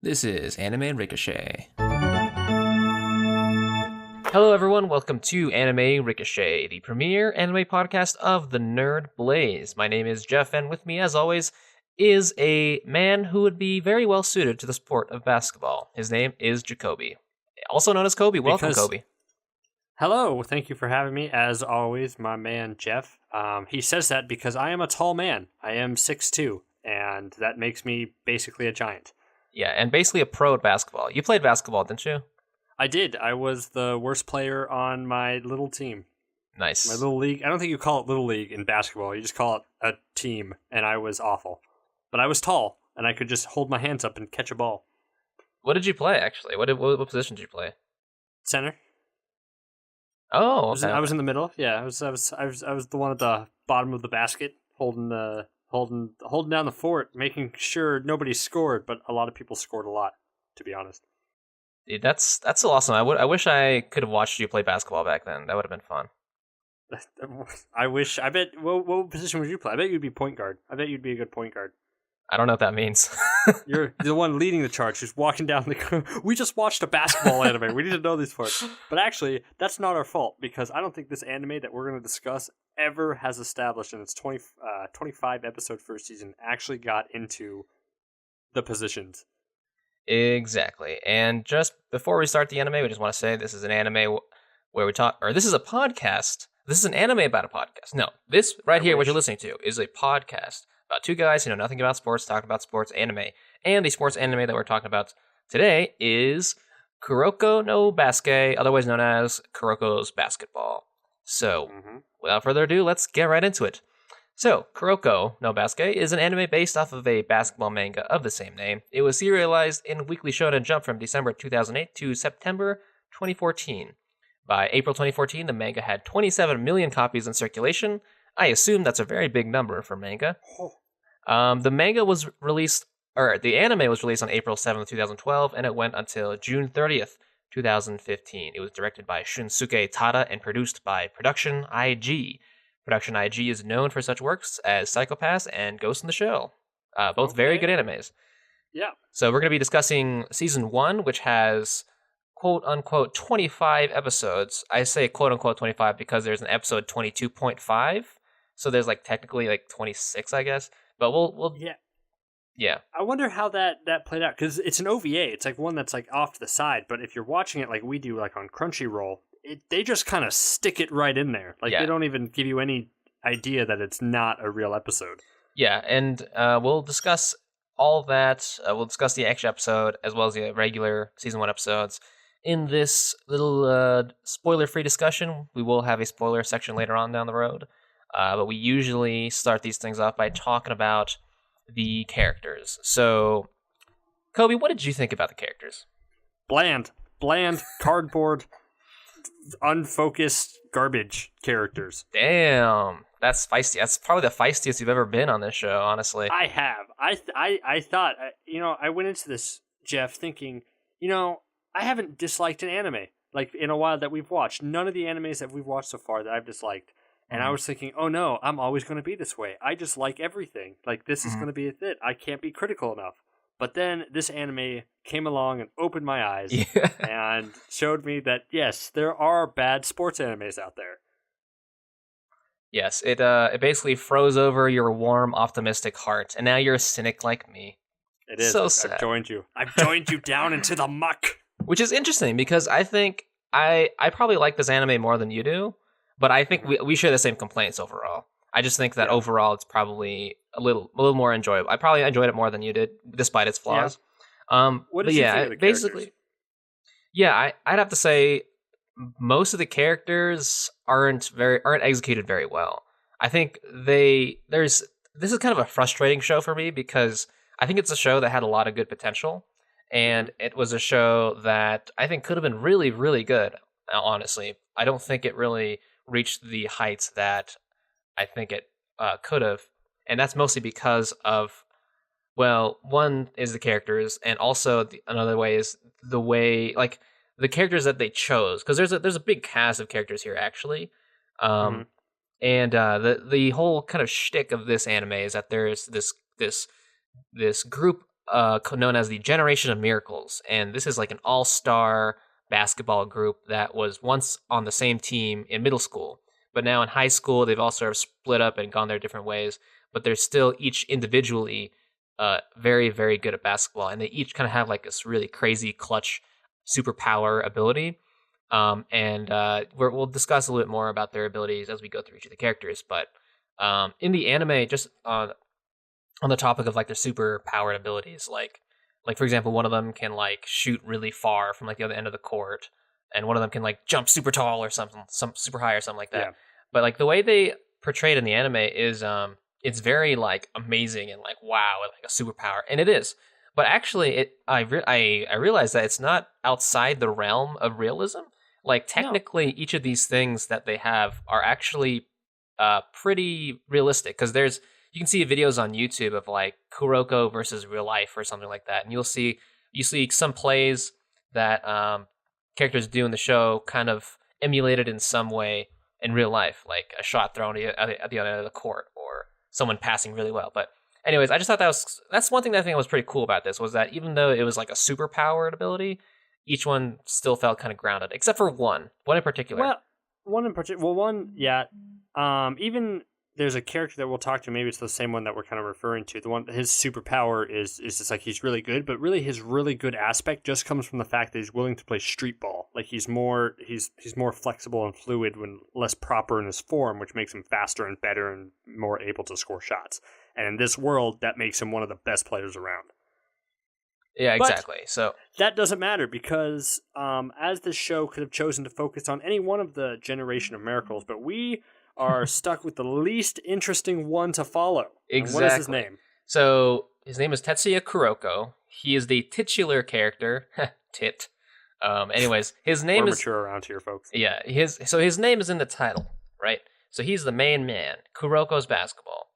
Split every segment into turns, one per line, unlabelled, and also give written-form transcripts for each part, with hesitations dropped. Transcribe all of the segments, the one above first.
This is Anime Ricochet. Hello everyone, welcome to Anime Ricochet, the premier anime podcast of the Nerd Blaze. My name is Jeff, and with me, as always, is a man who would be very well suited to the sport of basketball. His name is Jacoby, also known as Kobe. Welcome, Kobe.
Hello, thank you for having me. As always, my man Jeff. He says that because I am a tall man. I am 6'2", and that makes me basically a giant.
Yeah, and basically a pro at basketball. You played basketball, didn't you?
I did. I was the worst player on my little team.
Nice.
My little league. I don't think you call it little league in basketball. You just call it a team, and I was awful. But I was tall, and I could just hold my hands up and catch a ball.
What did you play, actually? What position did you play?
Center.
Oh, okay.
I was in the middle. Yeah, I was the one at the bottom of the basket, holding down the fort, making sure nobody scored, but a lot of people scored a lot, to be honest.
Dude, that's so awesome. I wish I could have watched you play basketball back then. That would have been fun.
I wish. I bet. What position would you play? I bet you'd be point guard. I bet you'd be a good point guard.
I don't know what that means.
You're the one leading the charge, who's walking down the... We just watched a basketball anime. We need to know these parts. But actually, that's not our fault, because I don't think this anime that we're going to discuss ever has established in its 25-episode first season actually got into the positions.
Exactly. And just before we start the anime, we just want to say this is an anime where we talk... Or this is a podcast. This is an anime about a podcast. No, this right here, what you're listening to, is a podcast about two guys who know nothing about sports, talking about sports anime. And the sports anime that we're talking about today is Kuroko no Basket, otherwise known as Kuroko's Basketball. So, without further ado, let's get right into it. So, Kuroko no Basket is an anime based off of a basketball manga of the same name. It was serialized in Weekly Shonen Jump from December 2008 to September 2014. By April 2014, the manga had 27 million copies in circulation. I assume that's a very big number for manga. The anime was released on April 7th, 2012, and it went until June 30th, 2015. It was directed by Shunsuke Tada and produced by Production IG. Production IG is known for such works as Psycho-Pass and Ghost in the Shell. Both very good animes.
Yeah.
So we're going to be discussing Season 1, which has quote-unquote 25 episodes. I say quote-unquote 25 because there's an episode 22.5. So there's technically 26, I guess. But we'll yeah.
I wonder how that played out, because it's an OVA. It's one that's off to the side. But if you're watching it like we do, on Crunchyroll, they just kind of stick it right in there. They don't even give you any idea that it's not a real episode.
Yeah, and we'll discuss all that. We'll discuss the extra episode as well as the regular Season 1 episodes. In this little spoiler-free discussion, we will have a spoiler section later on down the road. But we usually start these things off by talking about the characters. So, Kobe, what did you think about the characters?
Bland, cardboard, unfocused garbage characters.
Damn, that's feisty. That's probably the feistiest you've ever been on this show, honestly.
I have. I thought, I went into this, Jeff, thinking, I haven't disliked an anime, in a while that we've watched. None of the animes that we've watched so far that I've disliked. And I was thinking, oh no, I'm always going to be this way. I just like everything. This is going to be it. I can't be critical enough. But then this anime came along and opened my eyes and showed me that, yes, there are bad sports animes out there.
Yes, it basically froze over your warm, optimistic heart. And now you're a cynic like me.
It is.
So sad.
I've joined you. I've joined you down into the muck.
Which is interesting because I think I probably like this anime more than you do. But I think we share the same complaints overall. I just think that overall it's probably a little more enjoyable. I probably enjoyed it more than you did, despite its flaws.
What did you think of the
basically, I'd have to say most of the characters aren't executed very well. I think this is kind of a frustrating show for me because I think it's a show that had a lot of good potential, and it was a show that I think could have been really, really good. Honestly, I don't think it really reached the heights that I think it could have, and that's mostly because of, well, one is the characters, and also another way is the way the characters that they chose, because there's a big cast of characters here actually, and the whole kind of shtick of this anime is that there's this group known as the Generation of Miracles, and this is like an all-star basketball group that was once on the same team in middle school, but now in high school they've all sort of split up and gone their different ways. But they're still each individually very, very good at basketball, and they each kind of have like this really crazy clutch superpower ability. We'll discuss a little bit more about their abilities as we go through each of the characters. But in the anime, just on the topic of like their super powered abilities, like for example, one of them can like shoot really far from like the other end of the court, and one of them can like jump super tall or something, some super high or something like that.
Yeah.
But like the way they portray it in the anime is it's very like amazing and like wow, like a superpower, and it is. But actually, I realized that it's not outside the realm of realism. Like technically, each of these things that they have are actually pretty realistic, because you can see videos on YouTube of like Kuroko versus real life or something like that, and you see some plays that characters do in the show kind of emulated in some way in real life, like a shot thrown at the other end of the court or someone passing really well. But anyways, I just thought that's one thing that I think was pretty cool about this, was that even though it was like a super powered ability, each one still felt kind of grounded, except for one in particular.
Well, even there's a character that we'll talk to. Maybe it's the same one that we're kind of referring to. The one, his superpower is just like he's really good, but really his really good aspect just comes from the fact that he's willing to play street ball. Like he's more flexible and fluid when less proper in his form, which makes him faster and better and more able to score shots. And in this world, that makes him one of the best players around.
Yeah, exactly.
But
so
that doesn't matter because as this show could have chosen to focus on any one of the Generation of Miracles, but we are stuck with the least interesting one to follow.
Exactly.
And what is his name?
So his name is Tetsuya Kuroko. He is the titular character. Tit. Anyways, his name
We're
is
mature around here, folks.
Yeah, his name is in the title, right? So he's the main man. Kuroko's basketball.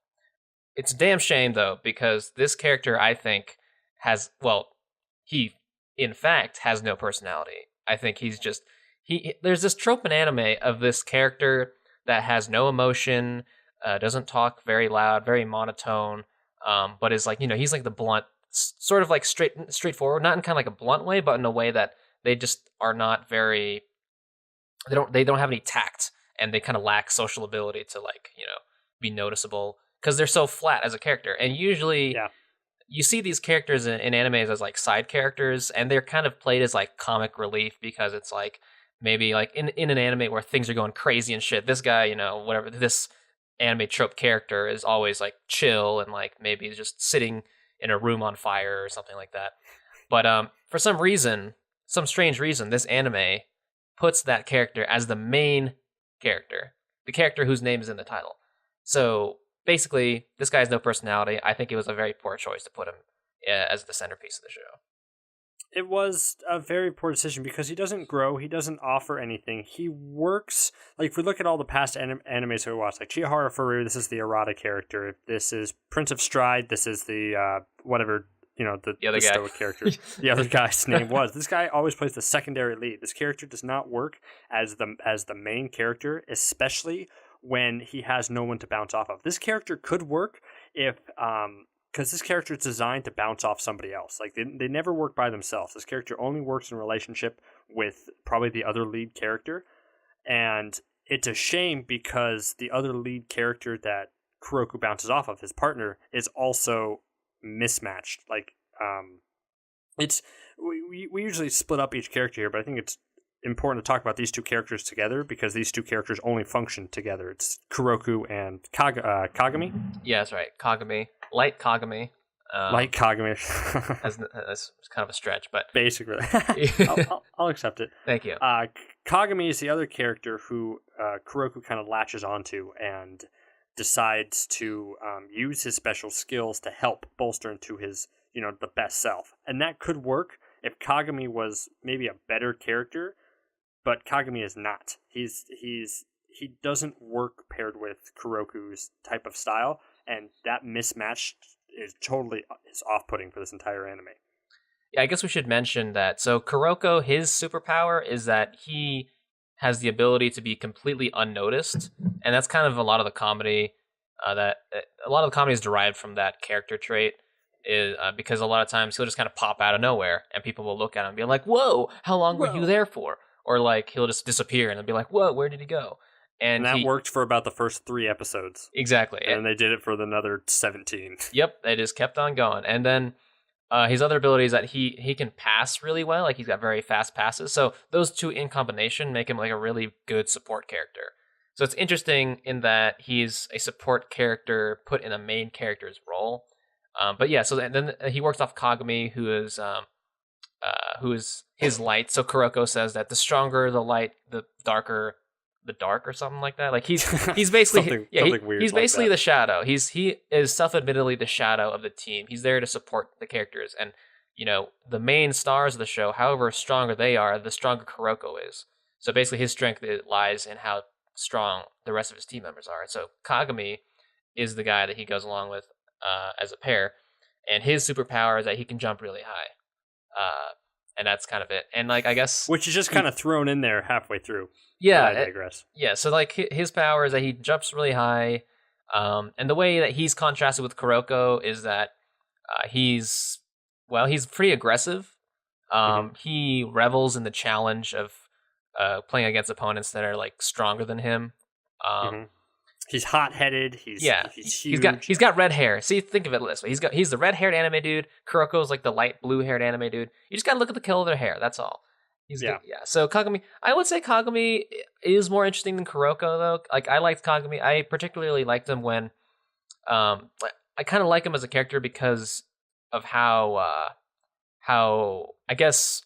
It's a damn shame though, because this character I think he in fact has no personality. I think he's just there's this trope in anime of this character that has no emotion, doesn't talk very loud, very monotone, but is like, he's like the blunt, sort of like straightforward, not in kind of like a blunt way, but in a way that they just are not very, they don't have any tact, and they kind of lack social ability to like, be noticeable, because they're so flat as a character. And usually you see these characters in animes as like side characters, and they're kind of played as like comic relief, because it's like, maybe like in an anime where things are going crazy and shit, this guy, whatever, this anime trope character is always like chill and like maybe just sitting in a room on fire or something like that. But for some strange reason, this anime puts that character as the main character, the character whose name is in the title. So basically, this guy has no personality. I think it was a very poor choice to put him as the centerpiece of the show.
It was a very poor decision because he doesn't grow. He doesn't offer anything. He works, like if we look at all the past animes we watched, like Chihara Faru, this is the errata character. This is Prince of Stride. This is the, the other guy. Stoic character. The other guy's name was. This guy always plays the secondary lead. This character does not work as the main character, especially when he has no one to bounce off of. This character could work if, because this character is designed to bounce off somebody else. Like they never work by themselves. This character only works in relationship with probably the other lead character, and it's a shame because the other lead character that Kuroko bounces off of, his partner, is also mismatched. Like we usually split up each character here, but I think it's important to talk about these two characters together because these two characters only function together. It's Kuroko and Kagami.
Yeah, that's right. Kagami. Light Kagami.
Light Kagami.
That's kind of a stretch, but
basically, I'll accept it.
Thank you.
Kagami is the other character who Kuroko kind of latches onto and decides to use his special skills to help bolster into his, the best self. And that could work if Kagami was maybe a better character, but Kagami is not. He doesn't work paired with Kuroko's type of style, and that mismatch is off-putting for this entire anime.
Yeah, I guess we should mention that. So Kuroko, his superpower is that he has the ability to be completely unnoticed, and that's kind of a lot of the comedy a lot of the comedy is derived from that character trait. is because a lot of times he'll just kind of pop out of nowhere, and people will look at him and be like, "Whoa, how long were you
Whoa.
there for?" Or like he'll just disappear, and they'll be like, "Whoa, where did he go?"
And that worked for about the first 3 episodes.
Exactly.
And then they did it for another 17.
Yep, they just kept on going. And then his other ability is that he can pass really well. Like he's got very fast passes. So those two in combination make him like a really good support character. So it's interesting in that he's a support character put in a main character's role. But yeah, so then he works off Kagami, who is his light. So Kuroko says that the stronger the light, the darker the dark, or something like that. Like he's basically
something weird
he's
like
basically
that.
the shadow. He is self-admittedly the shadow of the team. He's there to support the characters, and the main stars of the show, however stronger they are, the stronger Kuroko is. So basically his strength lies in how strong the rest of his team members are. So Kagami is the guy that he goes along with as a pair, and his superpower is that he can jump really high. And that's kind of it. And like, I guess,
which is just kind of thrown in there halfway through.
Yeah,
I digress.
Yeah, so like his power is that he jumps really high, and the way that he's contrasted with Kuroko is that he's pretty aggressive. He revels in the challenge of playing against opponents that are like stronger than him.
He's hot-headed. He's huge.
He's got red hair. See, think of it this way: he's the red-haired anime dude. Kuroko's like the light blue-haired anime dude. You just gotta look at the color of their hair. That's all. He's good. Yeah. So Kagami, I would say Kagami is more interesting than Kuroko though. Like I liked Kagami. I particularly liked him when, I kind of like him as a character because of how I guess,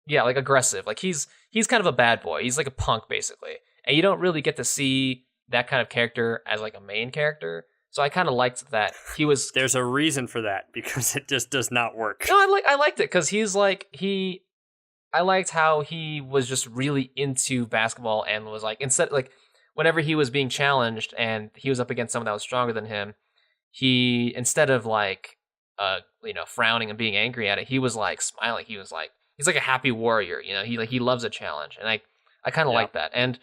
yeah, like aggressive. Like he's kind of a bad boy. He's like a punk basically, and you don't really get to see that kind of character as like a main character. So I kind of liked that he was.
There's a reason for that because it just does not work.
No, I liked it because I liked how he was just really into basketball and was like, whenever he was being challenged and he was up against someone that was stronger than him, he, instead of like, frowning and being angry at it, he was like smiling. He's like a happy warrior, he loves a challenge. And I kind of like that. And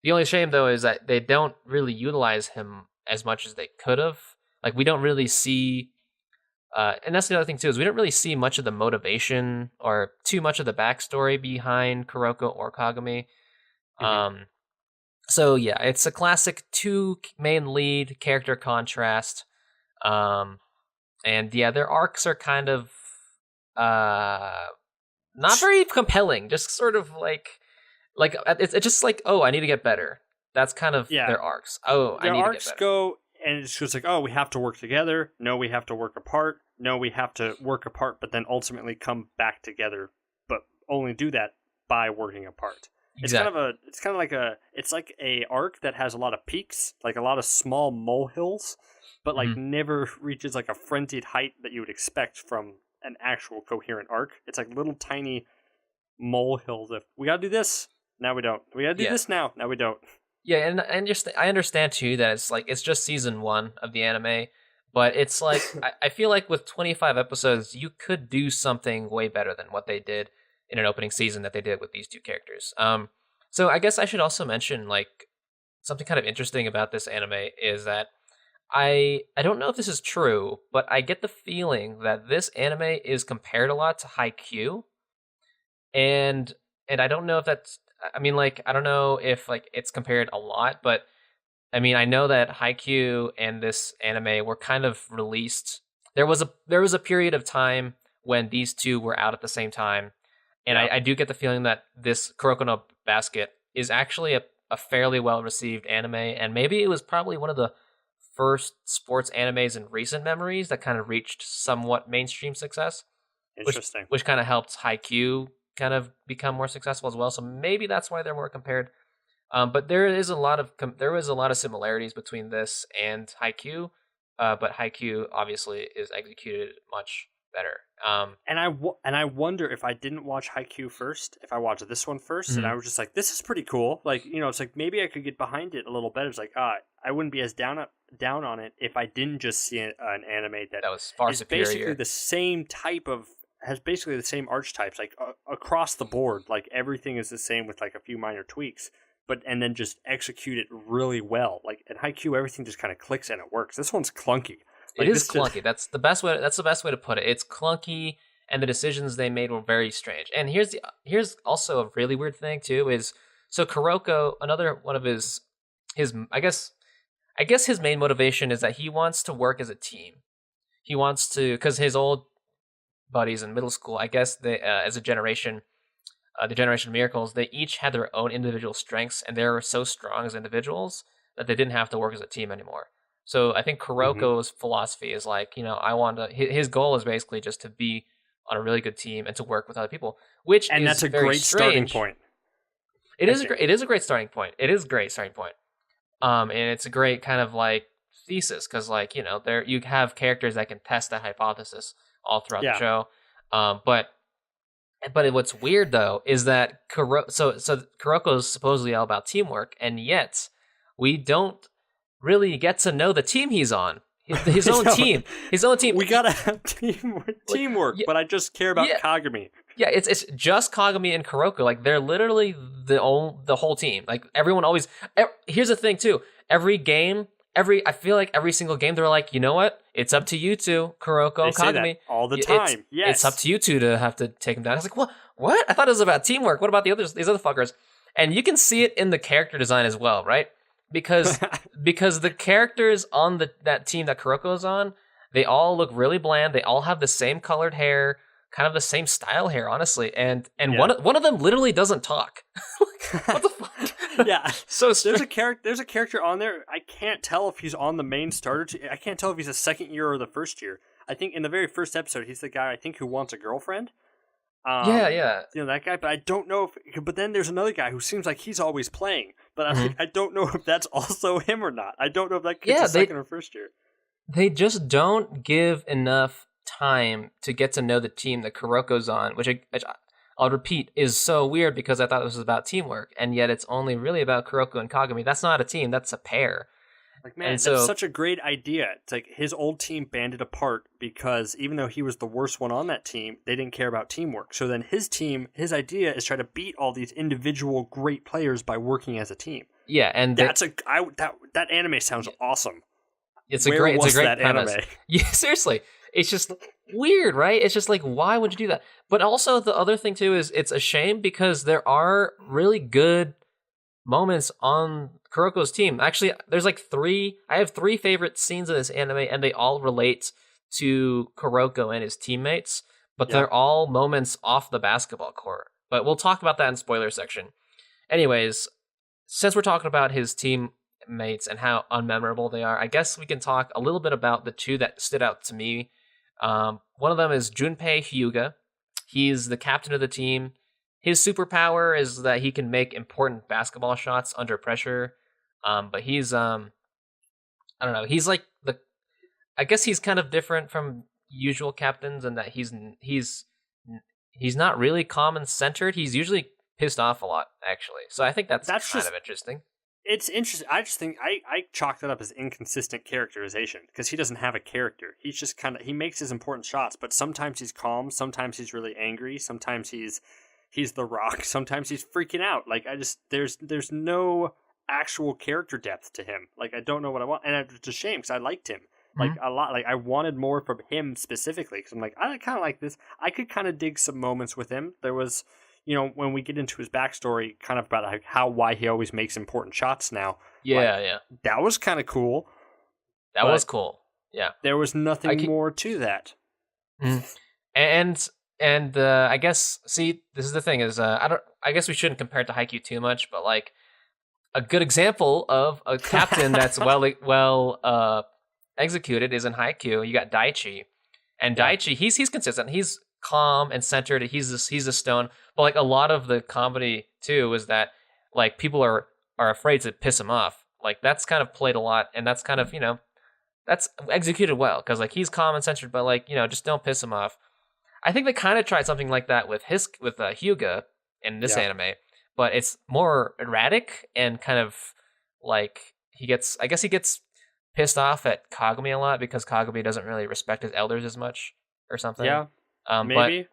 the only shame though is that they don't really utilize him as much as they could have. Like we don't really see, and that's the other thing too, is we don't really see much of the motivation or too much of the backstory behind Kuroko or Kagami. So yeah, it's a classic two main lead character contrast. And yeah, their arcs are kind of not very compelling, just sort of like it's just like, oh, I need to get better. That's kind of their arcs. Oh, I need to get better.
Their arcs go, and it's just like, oh, we have to work together. No, we have to work apart. No, we have to work apart, but then ultimately come back together. But only do that by working apart.
Exactly.
It's like a arc that has a lot of peaks, like a lot of small molehills, but like never reaches like a frenzied height that you would expect from an actual coherent arc. It's like little tiny molehills of, we gotta do this, now we don't. We gotta do this now we don't.
Yeah, and I understand too that it's just season 1 of the anime, but it's like I feel like with 25 episodes, you could do something way better than what they did in an opening season that they did with these two characters. So I guess I should also mention like something kind of interesting about this anime is that I don't know if this is true, but I get the feeling that this anime is compared a lot to Haikyuu, and I don't know if that's. I mean, like, I don't know if like it's compared a lot, but I mean, I know that Haikyuu and this anime were kind of released. There was a period of time when these two were out at the same time, and I do get the feeling that this Kuroko no Basket is actually a fairly well received anime, and maybe it was probably one of the first sports animes in recent memories that kind of reached somewhat mainstream success.
Interesting.
Which kind of helped Haikyuu kind of become more successful as well. So maybe that's why they're more compared. But there is a lot of similarities between this and Haikyuu. But Haikyuu obviously is executed much better.
And I wonder if I didn't watch Haikyuu first, if I watched this one first, and I was just like, this is pretty cool. Like, it's like maybe I could get behind it a little better. It's like, I wouldn't be as down on it if I didn't just see an anime that
was far superior.
Basically the same type of, has basically the same archetypes, like across the board. Like everything is the same with like a few minor tweaks, and then just execute it really well. Like at Haikyuu, everything just kind of clicks and it works. This one's clunky.
It is clunky. That's the best way. That's the best way to put it. It's clunky, and the decisions they made were very strange. And here's also a really weird thing too. Is so Kuroko, another one of his I guess his main motivation is that he wants to work as a team. He wants to, because his old buddies in middle school, I guess they as a generation, the generation of miracles, they each had their own individual strengths, and they were so strong as individuals that they didn't have to work as a team anymore. So I think Kuroko's philosophy is like, I want to. His goal is basically just to be on a really good team and to work with other people, and
that's a great starting point.
It is a great starting point. It is a great starting point. And it's a great kind of like thesis because like there you have characters that can test that hypothesis all throughout the show. But what's weird though is that Kuroko is supposedly all about teamwork, and yet we don't really get to know the team he's on. His own team.
We gotta have teamwork, but I just care about Kagami.
Yeah, it's just Kagami and Kuroko. Like they're literally the whole team. Like everyone always. Here's the thing too. Every game, I feel like every single game, they're like, you know what? It's up to you two, Kuroko and Kagami.
All the time.
It's up to you two to have to take them down. It's like what? I thought it was about teamwork. What about these other fuckers? And you can see it in the character design as well, right? Because the characters on that team that Kuroko is on, they all look really bland. They all have the same colored hair, kind of the same style hair, honestly. And one of them literally doesn't talk. What the fuck?
Yeah.
So
there's a character on there. I can't tell if he's on the main starter team. I can't tell if he's a second year or the first year. I think in the very first episode, he's the guy I think who wants a girlfriend.
Yeah.
That guy, but I don't know if. But then there's another guy who seems like he's always playing, but I don't know if that's also him or not. I don't know if that kid's a second or first year.
They just don't give enough time to get to know the team that Kuroko's on, which I'll repeat is so weird because I thought this was about teamwork, and yet it's only really about Kuroko and Kagami. That's not a team; that's a pair.
Like, man, that's such a great idea. It's like his old team banded apart because even though he was the worst one on that team, they didn't care about teamwork. So then his idea is try to beat all these individual great players by working as a team.
Yeah, and
that anime sounds awesome.
It's a great premise.
Anime?
Yeah, seriously. It's just weird, right? It's just like, why would you do that? But also the other thing too is it's a shame because there are really good moments on Kuroko's team. Actually, there's like I have three favorite scenes of this anime, and they all relate to Kuroko and his teammates, but they're all moments off the basketball court. But we'll talk about that in spoiler section. Anyways, since we're talking about his teammates and how unmemorable they are, I guess we can talk a little bit about the two that stood out to me. One of them is Junpei Hyuga. He's the captain of the team. His superpower is that he can make important basketball shots under pressure. But he's I don't know. He's like I guess he's kind of different from usual captains in that he's not really calm and centered. He's usually pissed off a lot, actually. So I think that's kind of interesting.
It's interesting. I just think I chalk that up as inconsistent characterization because he doesn't have a character. He's just he makes his important shots, but sometimes he's calm, sometimes he's really angry, sometimes he's the Rock, sometimes he's freaking out. Like there's no actual character depth to him. Like I don't know what I want, and it's a shame because I liked him like a lot. Like I wanted more from him specifically because I'm like I kind of like this. I could kind of dig some moments with him. There was. When we get into his backstory, kind of about like why he always makes important shots now.
Yeah.
That was kind of cool.
That was cool. Yeah.
There was nothing more to that.
And I guess this is the thing is I guess we shouldn't compare it to Haikyuu too much, but like a good example of a captain that's well executed is in Haikyuu. You got Daichi, and Daichi he's consistent. He's calm and centered. He's a stone. But like a lot of the comedy too is that like people are afraid to piss him off. Like that's kind of played a lot, and that's kind of that's executed well because like he's calm and centered, but like just don't piss him off. I think they kind of tried something like that with Hyuga in this anime, but it's more erratic and kind of like he gets pissed off at Kagami a lot because Kagami doesn't really respect his elders as much or something.
Yeah. Maybe.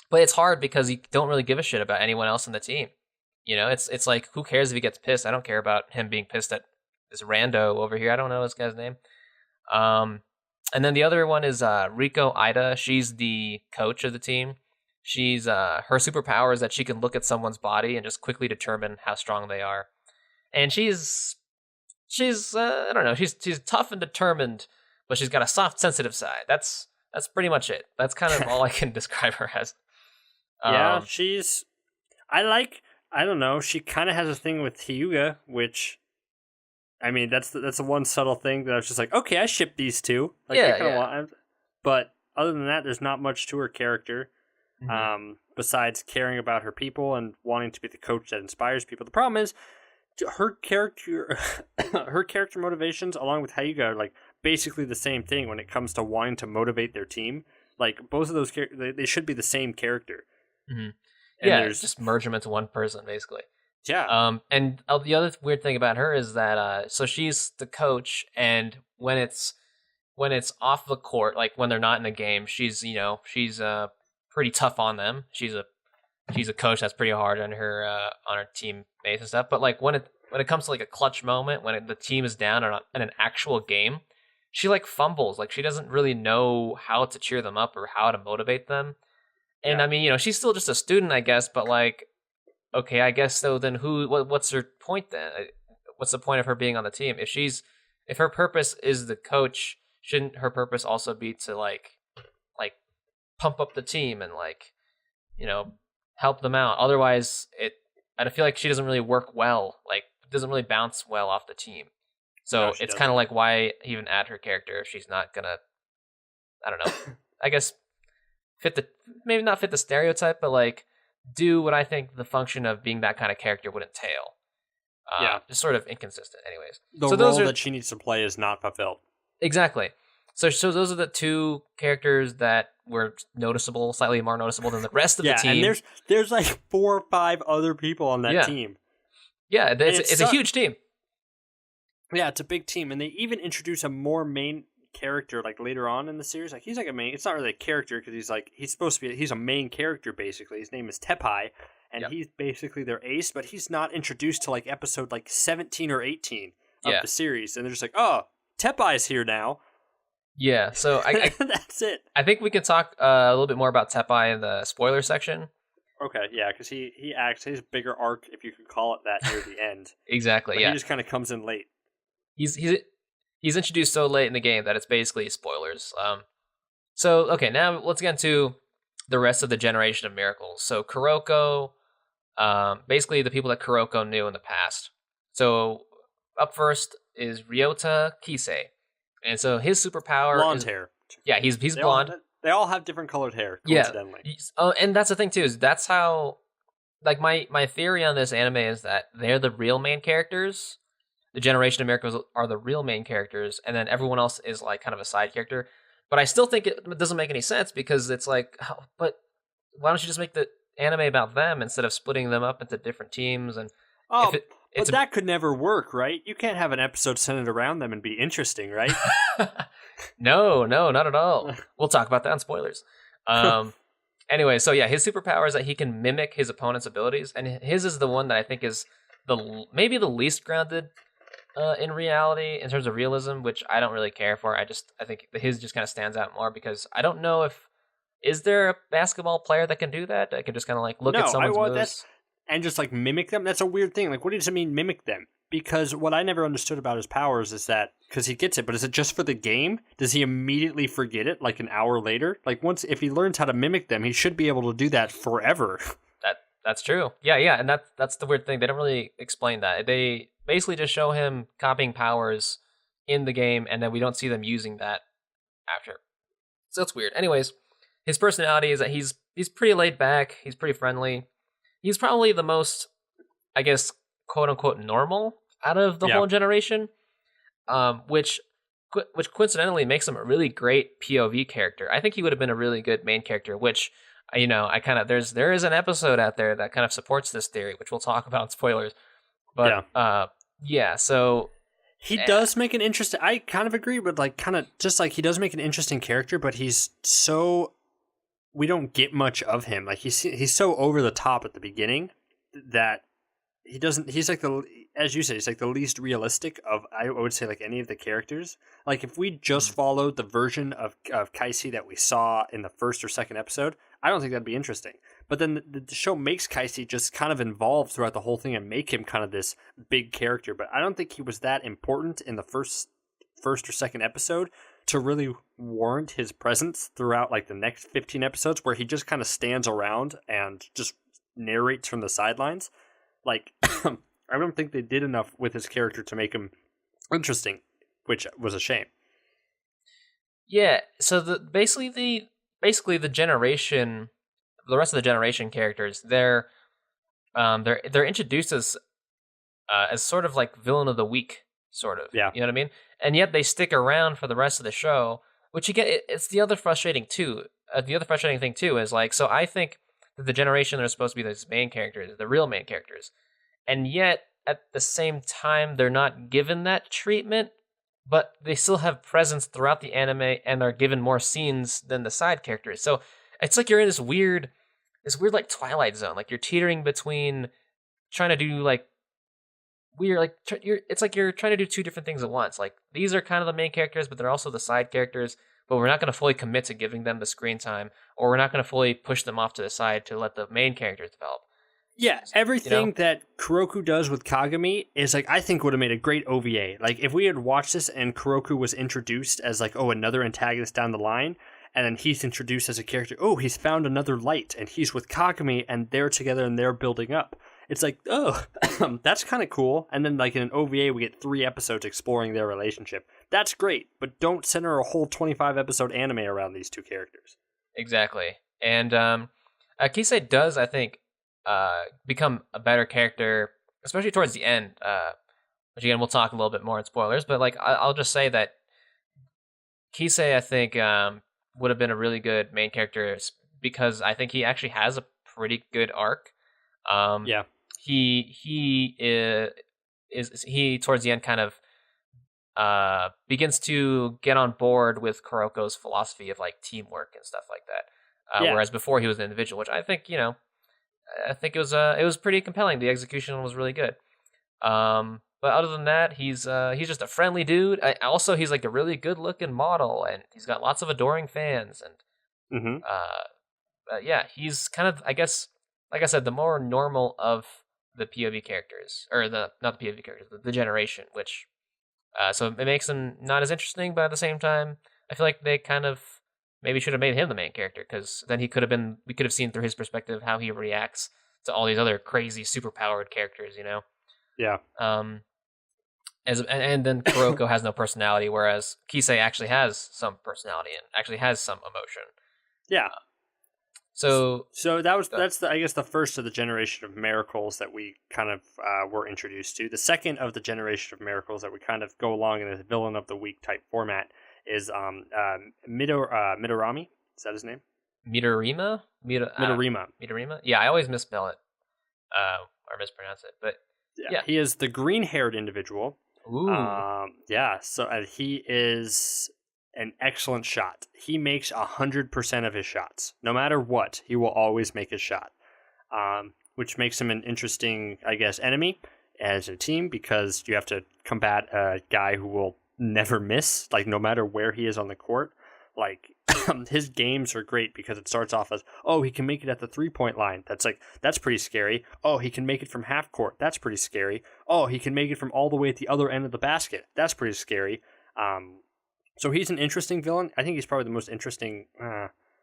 But it's hard because you don't really give a shit about anyone else in the team. It's like, who cares if he gets pissed? I don't care about him being pissed at this rando over here. I don't know this guy's name. And then the other one is Riko Ida. She's the coach of the team. She's her superpower is that she can look at someone's body and just quickly determine how strong they are. And she's I don't know, she's tough and determined, but she's got a soft, sensitive side. That's pretty much it. That's kind of all I can describe her as.
Yeah, I don't know, she kind of has a thing with Hyuga, which, I mean, that's the one subtle thing that I was just like, okay, I ship these two. Like, but other than that, there's not much to her character, besides caring about her people and wanting to be the coach that inspires people. The problem is, her character motivations, along with Hyuga, are like basically the same thing when it comes to wanting to motivate their team. Like, both of those they should be the same character.
Mm-hmm. Yeah, just merge them into one person, basically.
Yeah.
And the other weird thing about her is that so she's the coach, and when it's off the court, like when they're not in the game, she's pretty tough on them. She's a coach that's pretty hard on her teammates and stuff. But like when it comes to like a clutch moment, when the team is down in an actual game, she like fumbles. Like she doesn't really know how to cheer them up or how to motivate them. And I mean, she's still just a student, I guess. But like, okay, I guess so. Then what's her point then? What's the point of her being on the team? If her purpose is the coach, shouldn't her purpose also be to like pump up the team and like, help them out? Otherwise, I feel like she doesn't really work well. Like, doesn't really bounce well off the team. So no, it's kind of like, why even add her character if she's not gonna, I don't know, I guess maybe not fit the stereotype, but like do what I think the function of being that kind of character would entail. Just sort of inconsistent. Anyways,
the role that she needs to play is not fulfilled.
Exactly. So those are the two characters that were noticeable, slightly more noticeable than the rest of the team.
And there's like 4 or 5 other people on that team.
Yeah, it's a huge team.
Yeah, it's a big team, and they even introduce a more main character like later on in the series. Like he's like a main. It's not really a character because he's supposed to be. He's a main character basically. His name is Tepai, and he's basically their ace. But he's not introduced to like episode like 17 or 18 of the series, and they're just like, oh, Tepai's here now.
Yeah, so I
that's it.
I think we can talk a little bit more about Tepai in the spoiler section.
Okay, yeah, because he acts his bigger arc, if you could call it that, near the end.
Exactly,
He just kind of comes in late.
He's introduced so late in the game that it's basically spoilers. So okay, now let's get into the rest of the generation of miracles. So Kuroko, basically the people that Kuroko knew in the past. So up first is Ryota Kisei, and so his superpower
blonde hair.
Yeah, he's blonde.
They all have different colored hair, coincidentally.
Yeah. And that's the thing too, is that's how, like, my theory on this anime is that they're the real main characters. The generation of miracles are the real main characters, and then everyone else is like kind of a side character. But I still think it doesn't make any sense, because it's like, but why don't you just make the anime about them instead of splitting them up into different teams? And
but that could never work, right? You can't have an episode centered around them and be interesting, right?
No, not at all. We'll talk about that on spoilers. Anyway, so yeah, his superpower is that he can mimic his opponent's abilities, and his is the one that I think is maybe the least grounded in reality in terms of realism, which I don't really care for. I think his just kind of stands out more, because I don't know is there a basketball player that can do that? That can just kind of like look at someone's moves
and just like mimic them? That's a weird thing. Like, what does it mean, mimic them? Because what I never understood about his powers is that, because he gets it, but is it just for the game? Does he immediately forget it like an hour later? Like, if he learns how to mimic them, he should be able to do that forever.
That's true. Yeah, and that's the weird thing. They don't really explain that. They basically just show him copying powers in the game, and then we don't see them using that after. So it's weird. Anyways, his personality is that he's pretty laid back. He's pretty friendly. He's probably the most, I guess, quote unquote normal out of the whole generation, which coincidentally makes him a really great POV character. I think he would have been a really good main character, which, there is an episode out there that kind of supports this theory, which we'll talk about in spoilers. But so
he does make an interesting. I kind of agree with he does make an interesting character, but we don't get much of him. Like he's so over the top at the beginning that he doesn't. He's like as you say, it's like the least realistic of, I would say, like any of the characters. Like if we just followed the version of Kaisi that we saw in the first or second episode, I don't think that'd be interesting. But then the show makes Kaisi just kind of involved throughout the whole thing and make him kind of this big character. But I don't think he was that important in the first or second episode to really warrant his presence throughout like the next 15 episodes, where he just kind of stands around and just narrates from the sidelines. Like I don't think they did enough with his character to make him interesting, which was a shame.
Yeah, so basically the generation, the rest of the generation characters, they're introduced as sort of like villain of the week, sort of.
Yeah.
You know what I mean? And yet they stick around for the rest of the show, which again, it's the other frustrating too. The other frustrating thing too is like, so I think that the generation that are supposed to be those main characters, the real main characters, and yet at the same time they're not given that treatment, but they still have presence throughout the anime and are given more scenes than the side characters. So it's like you're in this weird like Twilight Zone. Like you're teetering between trying to do like weird, like it's like you're trying to do two different things at once. Like these are kind of the main characters, but they're also the side characters. But we're not going to fully commit to giving them the screen time, or we're not going to fully push them off to the side to let the main characters develop.
Yeah, everything that Kuroko does with Kagami is like, I think would have made a great OVA. Like if we had watched this and Kuroko was introduced as like, oh, another antagonist down the line, and then he's introduced as a character, oh, he's found another light, and he's with Kagami, and they're together and they're building up. It's like, oh, that's kind of cool. And then like in an OVA, we get 3 episodes exploring their relationship. That's great, but don't center a whole 25 episode anime around these two characters.
Exactly. And Kisei does, I think, become a better character, especially towards the end. Which again, we'll talk a little bit more in spoilers, but like I'll just say that Kisei, I think, would have been a really good main character because I think he actually has a pretty good arc.
Yeah.
He towards the end kind of begins to get on board with Kuroko's philosophy of like teamwork and stuff like that. Whereas before he was an individual, which I think, I think it was pretty compelling. The execution was really good. But other than that, he's just a friendly dude. Also, he's like a really good looking model, and he's got lots of adoring fans. And yeah, he's kind of, I guess, like I said, the more normal of the POV characters, or not the POV characters, the generation. Which so it makes him not as interesting, but at the same time, I feel like they kind of maybe should have made him the main character, because then we could have seen through his perspective how he reacts to all these other crazy superpowered characters.
Yeah.
And then Kuroko has no personality, whereas Kisei actually has some personality and actually has some emotion.
Yeah.
So
that's I guess the first of the generation of miracles that we kind of were introduced to. The second of the generation of miracles that we kind of go along in a villain of the week type format is Midorami. Is that his name?
Midorima? Midorima? Yeah, I always misspell it or mispronounce it, but yeah.
He is the green-haired individual.
Ooh.
Yeah, so he is an excellent shot. He makes 100% of his shots. No matter what, he will always make his shot. Which makes him an interesting, I guess, enemy as a team, because you have to combat a guy who will never miss, like no matter where he is on the court. Like his games are great because it starts off as, oh, he can make it at the 3-point line. That's pretty scary. Oh, he can make it from half court. That's pretty scary. Oh, he can make it from all the way at the other end of the basket. That's pretty scary. So he's an interesting villain. I think he's probably the most interesting.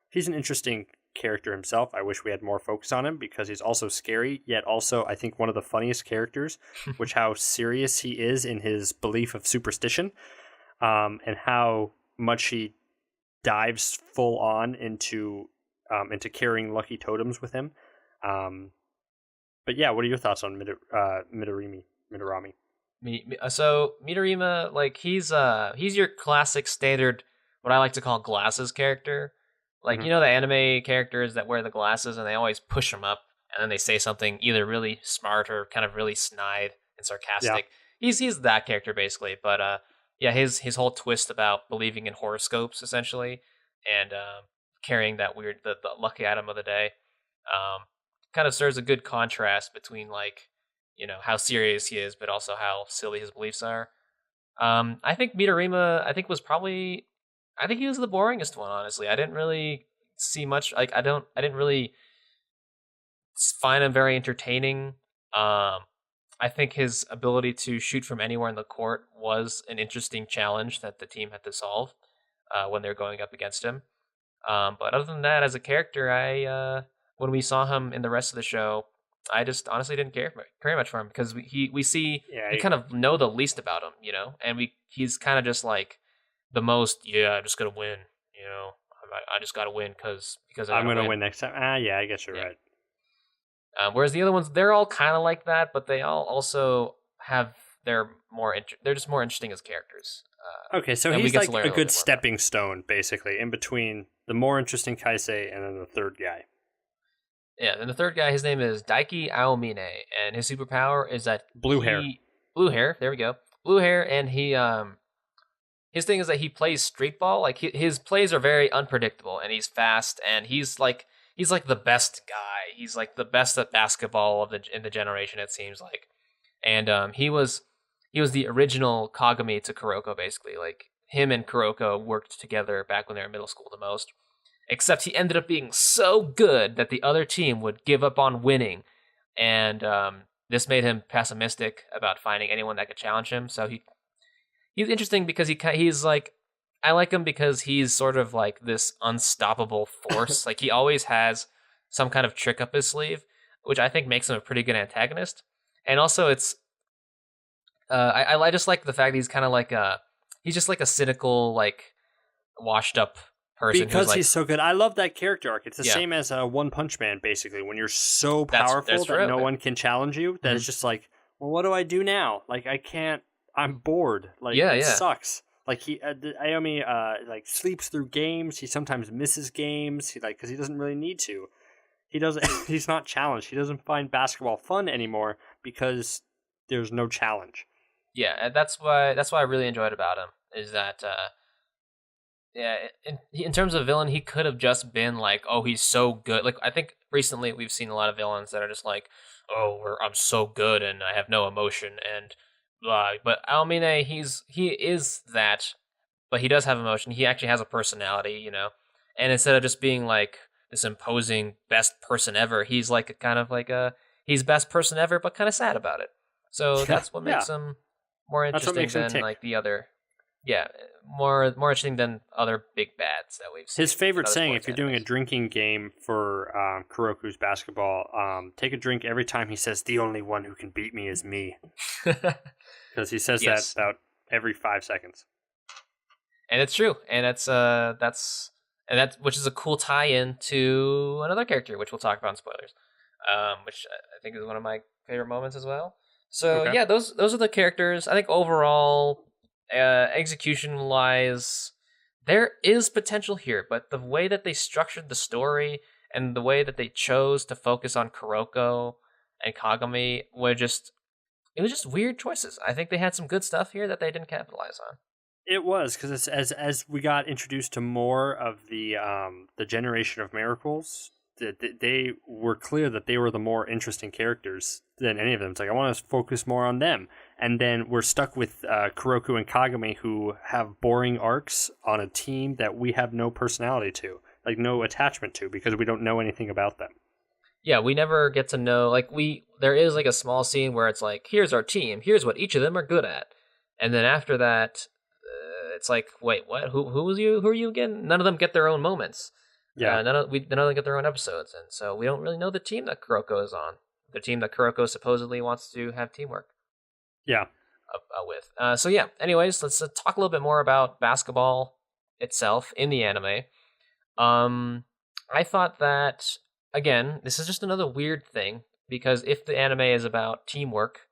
He's an interesting character himself. I wish we had more focus on him because he's also scary, yet also I think one of the funniest characters, which how serious he is in his belief of superstition, and how much he dives full on into carrying lucky totems with him. But yeah, what are your thoughts on Midorami?
So Midorima, like he's your classic standard, what I like to call glasses character. Like, the anime characters that wear the glasses and they always push them up and then they say something either really smart or kind of really snide and sarcastic. Yeah. He's that character basically, but yeah, his whole twist about believing in horoscopes essentially, and carrying that weird the lucky item of the day, kind of serves a good contrast between like how serious he is, but also how silly his beliefs are. I think Midorima, I think he was the boringest one, honestly. I didn't really see much. Like, I didn't really find him very entertaining. I think his ability to shoot from anywhere in the court was an interesting challenge that the team had to solve when they're going up against him. But other than that, as a character, when we saw him in the rest of the show, I just honestly didn't care very much for him because we kind of know the least about him, and he's kind of just like the most. Yeah, I'm just gonna win, I just gotta win because
I'm gonna win next time. Yeah, I guess you're right.
Whereas the other ones, they're all kind of like that, but they all also have they're just more interesting as characters.
Okay, so he's like a good stepping stone, basically, in between the more interesting Kaisei and then the third guy.
Yeah, and the third guy, his name is Daiki Aomine, and his superpower is that
blue hair.
There we go, blue hair, and his thing is that he plays street ball. Like his plays are very unpredictable, and he's fast, and he's like the best guy. He's like the best at basketball in the generation, it seems like, and he was the original Kagami to Kuroko, basically. Like him and Kuroko worked together back when they were in middle school the most. Except he ended up being so good that the other team would give up on winning, and this made him pessimistic about finding anyone that could challenge him. So he's interesting because he's like, I like him because he's sort of like this unstoppable force. Like he always has some kind of trick up his sleeve, which I think makes him a pretty good antagonist. And also, it's I just like the fact that he's kind of like he's just like a cynical, like washed up person
because he's so good. I love that character arc. It's the same as One Punch Man, basically. When you're so powerful that no one can challenge you, that it's just like, well, what do I do now? Like, I can't. I'm bored. Like, it sucks. Like Aomi like sleeps through games. He sometimes misses games. Because he doesn't really need to. He doesn't. He's not challenged. He doesn't find basketball fun anymore because there's no challenge.
Yeah, and that's why I really enjoyed about him is that. Yeah, in terms of villain, he could have just been like, oh, he's so good. Like, I think recently we've seen a lot of villains that are just like, oh, I'm so good and I have no emotion and blah. But Aomine, he is that, but he does have emotion. He actually has a personality, And instead of just being like this imposing best person ever, he's like he's best person ever, but kind of sad about it. So that's what makes him more interesting than like the other. Yeah, more interesting than other big bads that we've seen.
His favorite saying, if you're doing a drinking game for Kuroko's basketball, take a drink every time he says, "The only one who can beat me is me." Because he says that about every 5 seconds.
And it's true. And that's which is a cool tie-in to another character, which we'll talk about in spoilers, which I think is one of my favorite moments as well. So, yeah, those are the characters. I think overall... execution wise, there is potential here, but the way that they structured the story and the way that they chose to focus on Kuroko and Kagami were just weird choices. I think they had some good stuff here that they didn't capitalize on.
It was because as we got introduced to more of the generation of miracles, they were clear that they were the more interesting characters than any of them. It's like, I want to focus more on them. And then we're stuck with Kuroko and Kagami, who have boring arcs on a team that we have no personality to, like no attachment to, because we don't know anything about them.
Yeah, we never get to know, there is like a small scene where it's like, here's our team, here's what each of them are good at. And then after that, it's like, wait, what? Who are you again? None of them get their own moments. Yeah, none of them get their own episodes, and so we don't really know the team that Kuroko is on. The team that Kuroko supposedly wants to have teamwork.
Yeah,
with. So yeah. Anyways, let's talk a little bit more about basketball itself in the anime. I thought that again, this is just another weird thing because if the anime is about teamwork,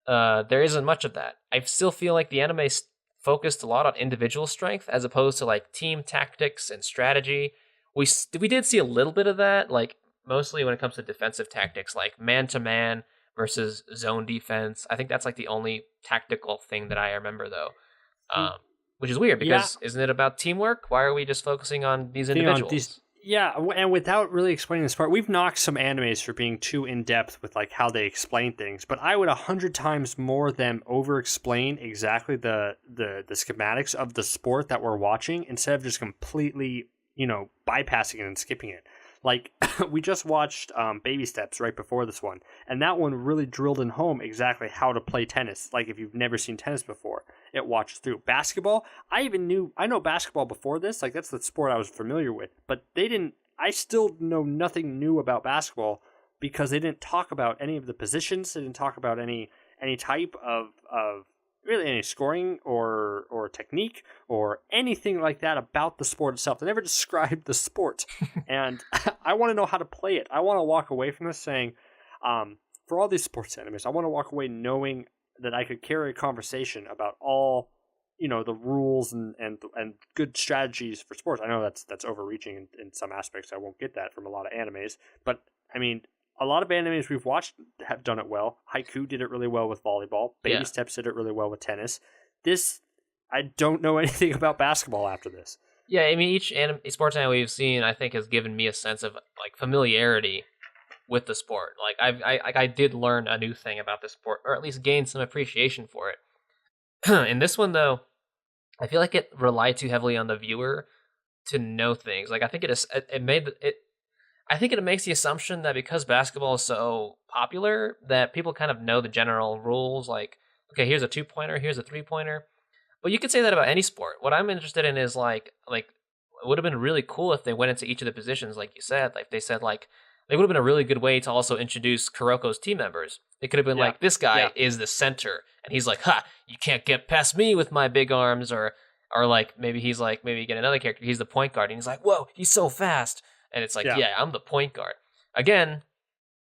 there isn't much of that. I still feel like the anime focused a lot on individual strength as opposed to like team tactics and strategy. We did see a little bit of that, like mostly when it comes to defensive tactics, like man-to-man versus zone defense. I think that's like the only tactical thing that I remember, though, which is weird because isn't it about teamwork? Why are we just focusing on these individuals?
Yeah, and without really explaining this part, we've knocked some animes for being too in depth with like how they explain things. But I would 100 times more them over explain exactly the schematics of the sport that we're watching instead of just completely bypassing it and skipping it. Like we just watched Baby Steps right before this one, and that one really drilled in home exactly how to play tennis. Like if you've never seen tennis before, it watches through. Basketball, I know basketball before this, like that's the sport I was familiar with, but I still know nothing new about basketball because they didn't talk about any of the positions. They didn't talk about any type of really any scoring or technique or anything like that about the sport itself. They never described the sport. And I want to know how to play it. I want to walk away from this saying, for all these sports animes, I want to walk away knowing that I could carry a conversation about all, the rules and good strategies for sports. I know that's overreaching in some aspects. I won't get that from a lot of animes, but I mean, a lot of animes we've watched have done it well. Haikyuu did it really well with volleyball. Baby Steps did it really well with tennis. This, I don't know anything about basketball after this.
Yeah, I mean, each sports anime we've seen, I think, has given me a sense of like familiarity with the sport. Like I did learn a new thing about the sport, or at least gain some appreciation for it. In this one, though, I feel like it relied too heavily on the viewer to know things. Like I think I think it makes the assumption that because basketball is so popular, that people kind of know the general rules. Like, okay, here's a 2-pointer, here's a 3-pointer. But you could say that about any sport. What I'm interested in is like it would have been really cool if they went into each of the positions, like you said. Like they said, like they would have been a really good way to also introduce Kuroko's team members. It could have been like, this guy is the center, and he's like, ha, you can't get past me with my big arms, or like maybe he's like, maybe you get another character, he's the point guard, and he's like, whoa, he's so fast. And it's like, yeah, I'm the point guard. Again,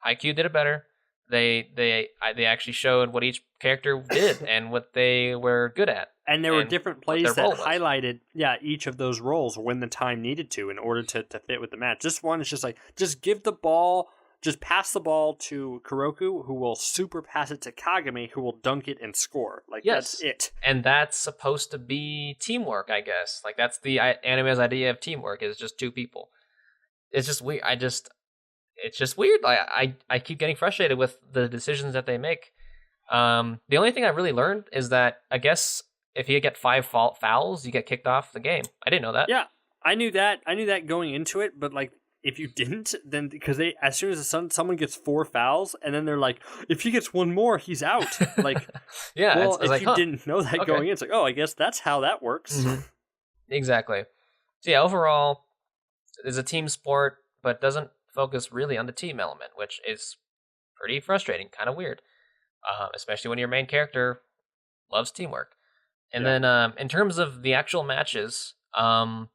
Haikyuu did it better. They actually showed what each character did and what they were good at.
And there were different plays that highlighted, each of those roles when the time needed to in order to fit with the match. This one is just like, just give the ball, just pass the ball to Kuroko, who will super pass it to Kagami, who will dunk it and score. Like, that's it.
And that's supposed to be teamwork, I guess. Like, that's the anime's idea of teamwork, is just two people. It's just weird. It's just weird. I keep getting frustrated with the decisions that they make. The only thing I really learned is that I guess if you get 5 fouls, you get kicked off the game. I didn't know that.
Yeah, I knew that. I knew that going into it, but like if you didn't, then because as soon as someone gets 4 fouls, and then they're like, if he gets one more, he's out. Like,
yeah.
Well, if you didn't know that going in, it's like, oh, I guess that's how that works.
Mm-hmm. Exactly. So yeah, overall, it's a team sport, but doesn't focus really on the team element, which is pretty frustrating, kind of weird, especially when your main character loves teamwork. And then in terms of the actual matches, I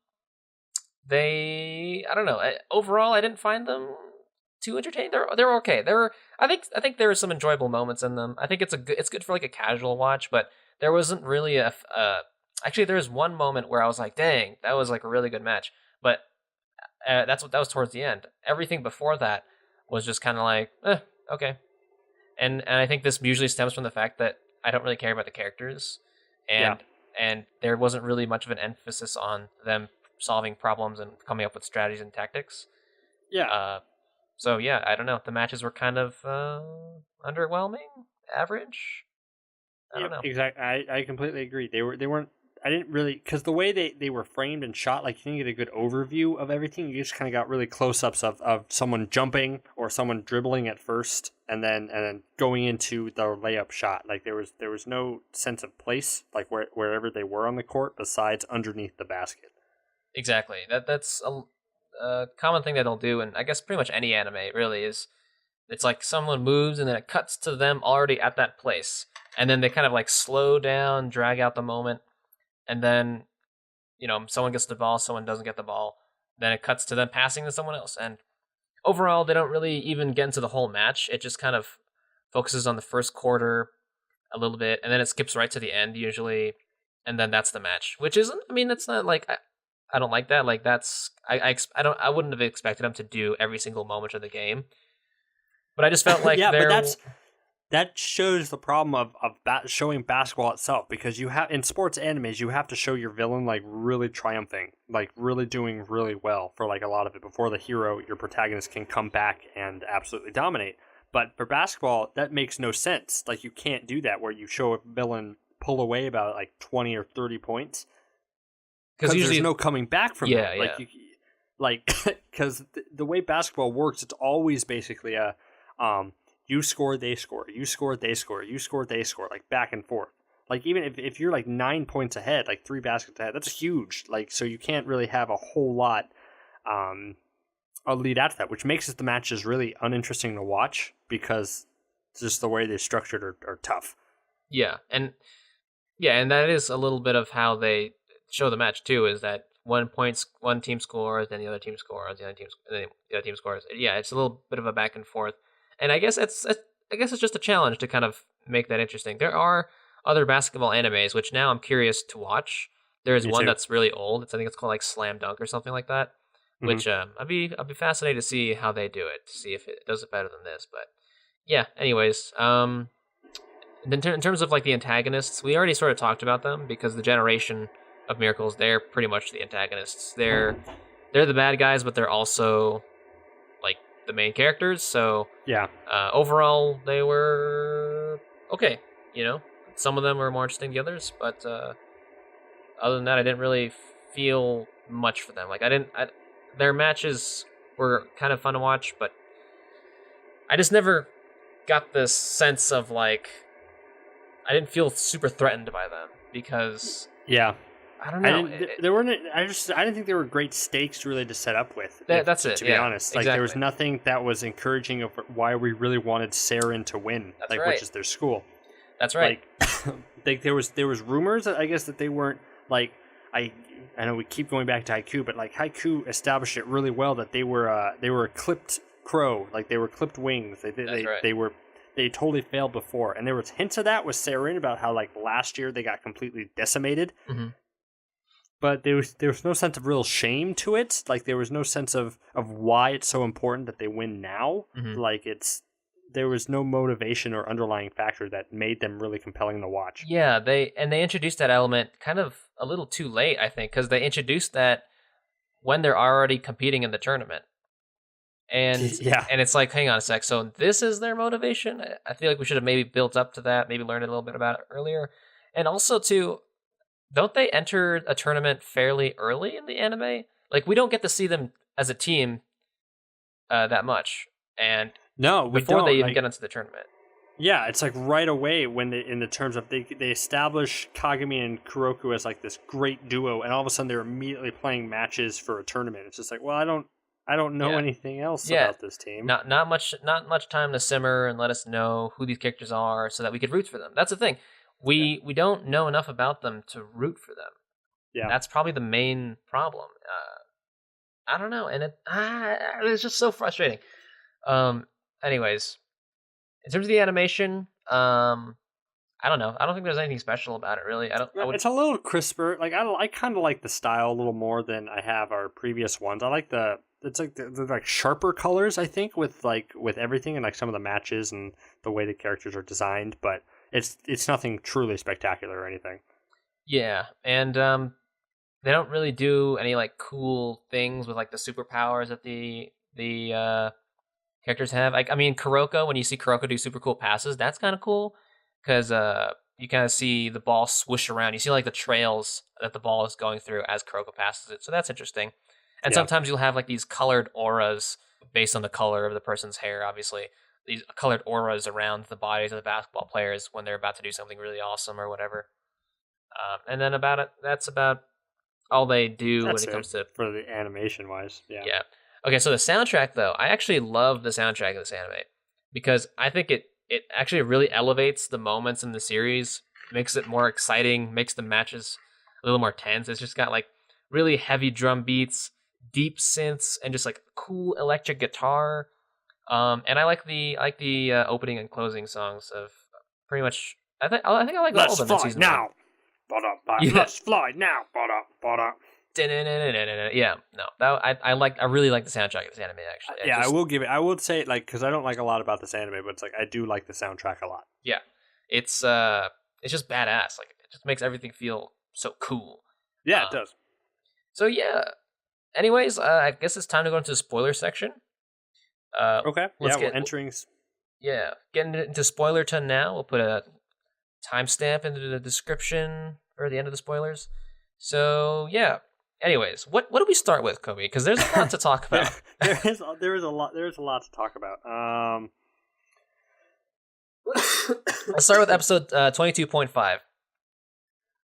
don't know. Overall, I didn't find them too entertaining. They're okay. I think there were some enjoyable moments in them. I think it's good for like a casual watch, but there wasn't really actually there was one moment where I was like, dang, that was like a really good match, but that was towards the end. Everything before that was just kind of like, okay. And I think this usually stems from the fact that I don't really care about the characters, and there wasn't really much of an emphasis on them solving problems and coming up with strategies and tactics.
Yeah.
So yeah, I don't know. The matches were kind of underwhelming, average. I don't know.
Exactly. I completely agree. They weren't. I didn't really, because the way they were framed and shot, like you didn't get a good overview of everything. You just kind of got really close-ups of someone jumping or someone dribbling at first, and then going into the layup shot. Like there was no sense of place, like wherever they were on the court, besides underneath the basket.
Exactly. That's a common thing that they'll do, and I guess pretty much any anime really is. It's like someone moves and then it cuts to them already at that place, and then they kind of like slow down, drag out the moment. And then, someone gets the ball, someone doesn't get the ball. Then it cuts to them passing to someone else. And overall, they don't really even get into the whole match. It just kind of focuses on the first quarter a little bit, and then it skips right to the end usually, and then that's the match. Which isn't. I mean, it's not like I don't like that. Like that's I wouldn't have expected them to do every single moment of the game. But I just felt like
but that shows the problem of showing basketball itself, because you have in sports animes you have to show your villain like really triumphing, like really doing really well for like a lot of it before the hero, your protagonist, can come back and absolutely dominate. But for basketball, that makes no sense. Like you can't do that where you show a villain pull away about like 20 or 30 points because there's no coming back from that. Like because the way basketball works, it's always basically a you score, they score, you score, they score, you score, they score, like back and forth. Like even if you're like 9 points ahead, like 3 baskets ahead, that's huge. Like so you can't really have a whole lot a lead out to that, which makes the matches really uninteresting to watch because just the way they're structured are tough.
Yeah, and that is a little bit of how they show the match too. Is that one team scores, then the other team scores, the other team scores. Yeah, it's a little bit of a back and forth. And I guess it's just a challenge to kind of make that interesting. There are other basketball animes, which now I'm curious to watch. There's one that's really old. I think it's called like Slam Dunk or something like that. Mm-hmm. Which I'd be fascinated to see how they do it, to see if it does it better than this. But yeah, anyways, in terms of like the antagonists, we already sort of talked about them because the generation of Miracles, they're pretty much the antagonists. They're the bad guys, but they're also like the main characters. So
yeah,
overall they were okay. You know, some of them were more interesting than the others, but other than that, I didn't really feel much for them. Like their matches were kind of fun to watch, but I just never got this sense of like I didn't feel super threatened by them because I don't know.
I didn't think there were great stakes really to set up with.
That's it.
To be honest, like there was nothing that was encouraging of why we really wanted Saren to win, which is their school.
That's right.
Like there was rumors that I guess that they weren't like I know we keep going back to Haikyuu, but like Haikyuu established it really well that they were a clipped crow, like they were clipped wings. They totally failed before, and there was hints of that with Saren about how like last year they got completely decimated. Mm-hmm. But there was no sense of real shame to it. Like there was no sense of why it's so important that they win now. Mm-hmm. Like there was no motivation or underlying factor that made them really compelling to watch.
Yeah, they introduced that element kind of a little too late, I think, because they introduced that when they're already competing in the tournament. And and it's like, hang on a sec, so this is their motivation? I feel like we should have maybe built up to that, maybe learned a little bit about it earlier. And also, too, don't they enter a tournament fairly early in the anime? Like, we don't get to see them as a team that much. And
no,
before they even get into the tournament.
Yeah, it's like right away when in the terms of they establish Kagami and Kuroko as like this great duo, and all of a sudden they're immediately playing matches for a tournament. It's just like, well, I don't know anything else about this team.
Not much time to simmer and let us know who these characters are so that we could root for them. That's the thing. We don't know enough about them to root for them. Yeah, that's probably the main problem. I don't know, and it's just so frustrating. Anyways, in terms of the animation, I don't know. I don't think there's anything special about it, really.
It's a little crisper. Like I kind of like the style a little more than I have our previous ones. I like the like sharper colors, I think, with everything and like some of the matches and the way the characters are designed. But it's nothing truly spectacular or anything.
Yeah, and they don't really do any like cool things with like the superpowers that the characters have. Like, I mean, Kuroko, when you see Kuroko do super cool passes, that's kind of cool because you kind of see the ball swoosh around. You see like the trails that the ball is going through as Kuroko passes it, so that's interesting. And sometimes you'll have like these colored auras based on the color of the person's hair, obviously. These colored auras around the bodies of the basketball players when they're about to do something really awesome or whatever. And then that's about all they do when it comes to...
For the animation-wise, yeah.
Yeah. Okay, so the soundtrack, though, I actually love the soundtrack of this anime because I think it actually really elevates the moments in the series, makes it more exciting, makes the matches a little more tense. It's just got like really heavy drum beats, deep synths, and just like cool electric guitar. And I like the opening and closing songs of pretty much. I think I like all of them in season 1.
Let's fly now.
Yeah, no, I really like the soundtrack of this anime actually.
I will give it. I would say like because I don't like a lot about this anime, but it's like I do like the soundtrack a lot.
Yeah, it's just badass. Like it just makes everything feel so cool.
Yeah, it does.
So yeah. Anyways, I guess it's time to go into the spoiler section.
Okay. We're entering.
Yeah, getting into spoilerton now. We'll put a timestamp into the description for the end of the spoilers. So yeah. Anyways, what do we start with, Kobe? Because there's a lot to talk about.
there is a lot to talk about.
Let's start with episode 22.5.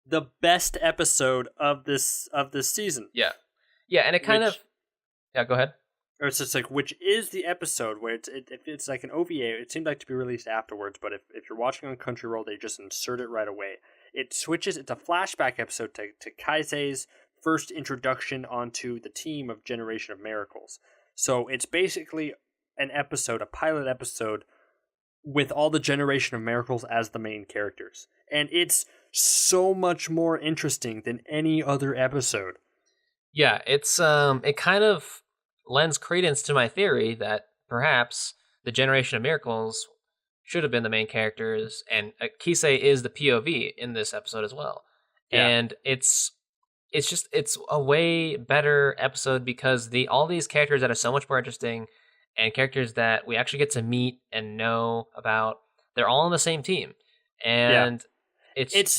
The best episode of this season.
Yeah, and it kind of. Yeah, go ahead.
Or it's just like, which is the episode where it's like an OVA. It seemed like to be released afterwards, but if you're watching on Crunchyroll, they just insert it right away. It switches. It's a flashback episode to Kaisei's first introduction onto the team of Generation of Miracles. So it's basically an episode, a pilot episode, with all the Generation of Miracles as the main characters, and it's so much more interesting than any other episode.
Yeah, it's it kind of lends credence to my theory that perhaps the Generation of Miracles should have been the main characters, and Kisei is the POV in this episode as well. Yeah. And it's a way better episode because all these characters that are so much more interesting and characters that we actually get to meet and know about, they're all on the same team. And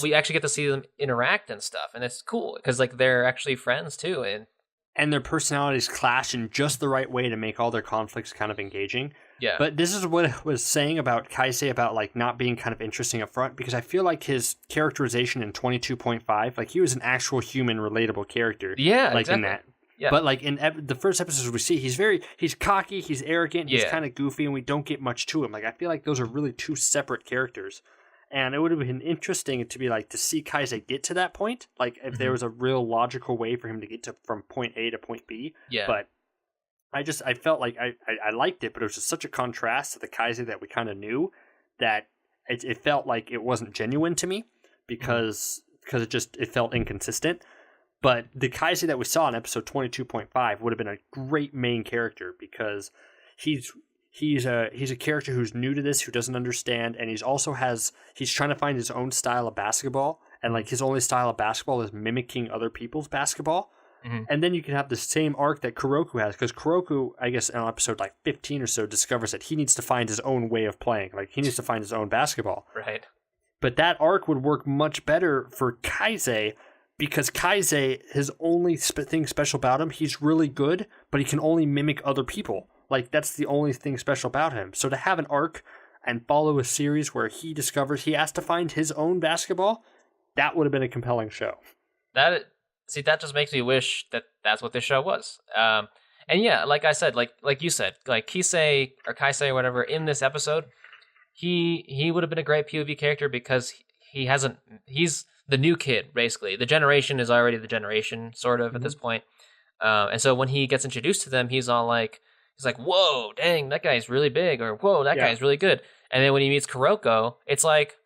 we actually get to see them interact and stuff, and it's cool because like they're actually friends too, and
their personalities clash in just the right way to make all their conflicts kind of engaging.
Yeah.
But this is what I was saying about Kaisei about like not being kind of interesting up front, because I feel like his characterization in 22.5, like he was an actual human relatable character.
Yeah,
like
exactly.
in that.
Yeah.
But like in the first episodes we see, he's cocky, he's arrogant, he's kind of goofy, and we don't get much to him. Like I feel like those are really two separate characters. And it would have been interesting to see Kaisei get to that point, like if there was a real logical way for him to get from point A to point B.
Yeah.
But I felt like I liked it, but it was just such a contrast to the Kaisei that we kind of knew that it felt like it wasn't genuine to me because it felt inconsistent. But the Kaisei that we saw in episode 22.5 would have been a great main character because he's a character who's new to this, who doesn't understand, and he's trying to find his own style of basketball, and like his only style of basketball is mimicking other people's basketball. Mm-hmm. And then you can have the same arc that Kuroko has, because Kuroko, I guess in episode like 15 or so, discovers that he needs to find his own way of playing. Like he needs to find his own basketball.
Right.
But that arc would work much better for Kaisei, because Kaisei, his only thing special about him, he's really good, but he can only mimic other people. Like, that's the only thing special about him. So to have an arc and follow a series where he discovers he has to find his own basketball, that would have been a compelling show.
That just makes me wish that that's what this show was. And yeah, like I said, like you said, like Kisei or Kaisei or whatever in this episode, he would have been a great POV character because he's the new kid, basically. The generation is already the generation, sort of, at this point. And so when he gets introduced to them, he's like, whoa, dang, that guy's really big, or whoa, that guy's really good. And then when he meets Kuroko, it's like,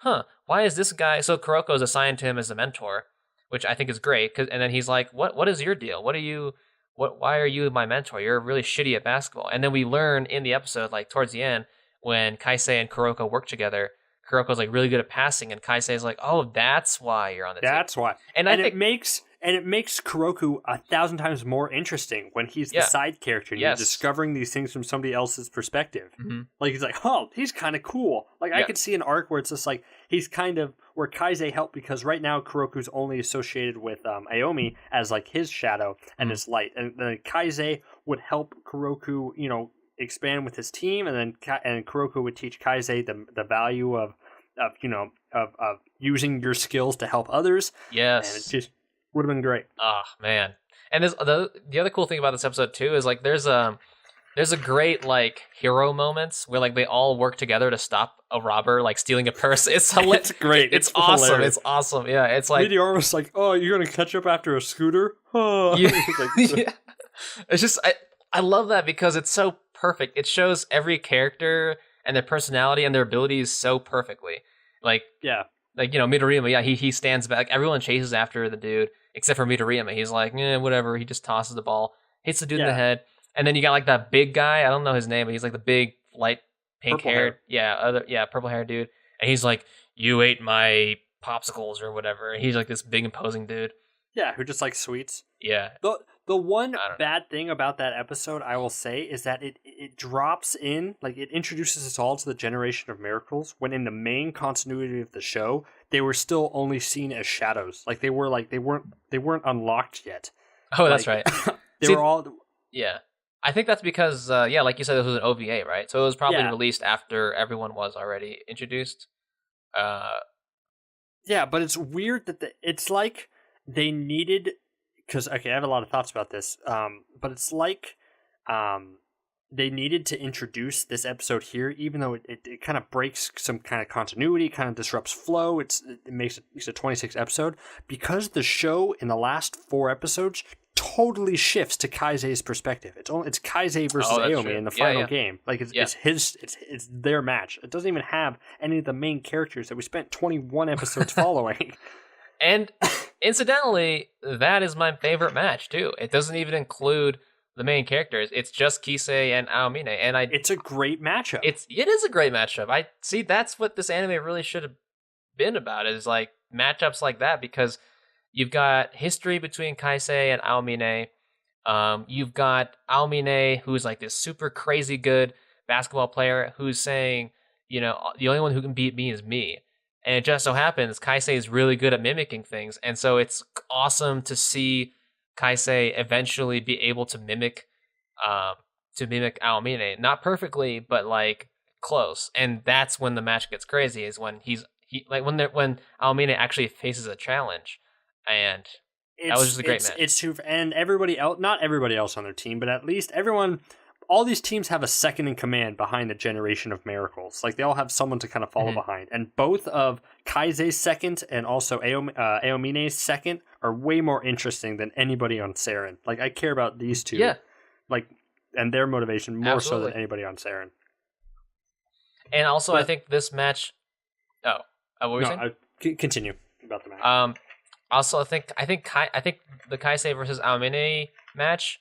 why is this guy... So Kuroko is assigned to him as a mentor, which I think is great. And then he's like, what is your deal? Why are you my mentor? You're really shitty at basketball. And then we learn in the episode, like towards the end, when Kaisei and Kuroko work together, Kuroko's like really good at passing, and Kaisei's like, oh, that's why you're on the team.
That's why. And it makes Kuroko 1,000 times more interesting when he's the side character and you're discovering these things from somebody else's perspective. Mm-hmm. Like he's like, oh, he's kind of cool. Like I could see an arc where it's just like he's kind of where Kaisei helped, because right now Kuroko's only associated with Aomi as like his shadow and his light, and then Kaisei would help Kuroko, expand with his team, and then Kuroko would teach Kaisei the value of using your skills to help others.
Yes,
and it just would have been great.
Oh man! And the other cool thing about this episode too is like there's a great like hero moments where like they all work together to stop a robber like stealing a purse. It's
great.
It's awesome.
Hilarious.
It's awesome. Yeah, it's like
Meteor's like, oh, you're gonna catch up after a scooter. Oh.
Yeah. Yeah. It's just I love that because it's so perfect. It shows every character and their personality and their abilities so perfectly. Like Midorima, he stands back. Everyone chases after the dude. except for Midoriyama. He's like, whatever. He just tosses the ball, hits the dude in the
Yeah.
head, and then you got like that big guy. I don't know his name, but he's like the big light pink haired, purple haired dude, and he's like, "You ate my popsicles or whatever." And he's like this big imposing dude.
Yeah, who just likes sweets.
Yeah.
The one
I don't know.
bad thing about that episode, I will say, is that it drops in, like it introduces us all to the generation of miracles, when in the main continuity of the show, they were still only seen as shadows. Like they weren't unlocked yet.
Oh, that's right.
They were all.
Yeah. I think that's because, like you said, this was an OVA, right? So it was probably
Yeah.
released after everyone was already introduced.
Yeah, but it's weird that it's like they needed, because okay, I have a lot of thoughts about this. But it's like, they needed to introduce this episode here, even though it kind of breaks some kind of continuity, kind of disrupts flow. It makes a 26 episode, because the show in the last 4 episodes totally shifts to Kaisei's perspective. It's Kaisei versus Aomi in the final game. Like it's their match. It doesn't even have any of the main characters that we spent 21 episodes following.
And incidentally, that is my favorite match too. It doesn't even include the main characters. It's just Kisei and Aomine, and
it's a great matchup.
It is a great matchup. I see. That's what this anime really should have been about. Is like matchups like that, because you've got history between Kaisei and Aomine. You've got Aomine, who's like this super crazy good basketball player, who's saying, the only one who can beat me is me. And it just so happens Kaisei is really good at mimicking things, and so it's awesome to see Kaisei eventually be able to mimic Aomine, not perfectly, but like close. And that's when the match gets crazy. Is when when Aomine actually faces a challenge, and that was just a great match.
It's true, and everybody else, not everybody else on their team, but at least everyone. All these teams have a second in command behind the generation of miracles. Like they all have someone to kind of follow behind, and both of Kaisei's second and also Aomine's second are way more interesting than anybody on Saren. Like I care about these two, and their motivation more so than anybody on Saren.
And also, I think this match. Oh, what were you saying?
Continue about the match.
Also, I think the Kaisei versus Aomine match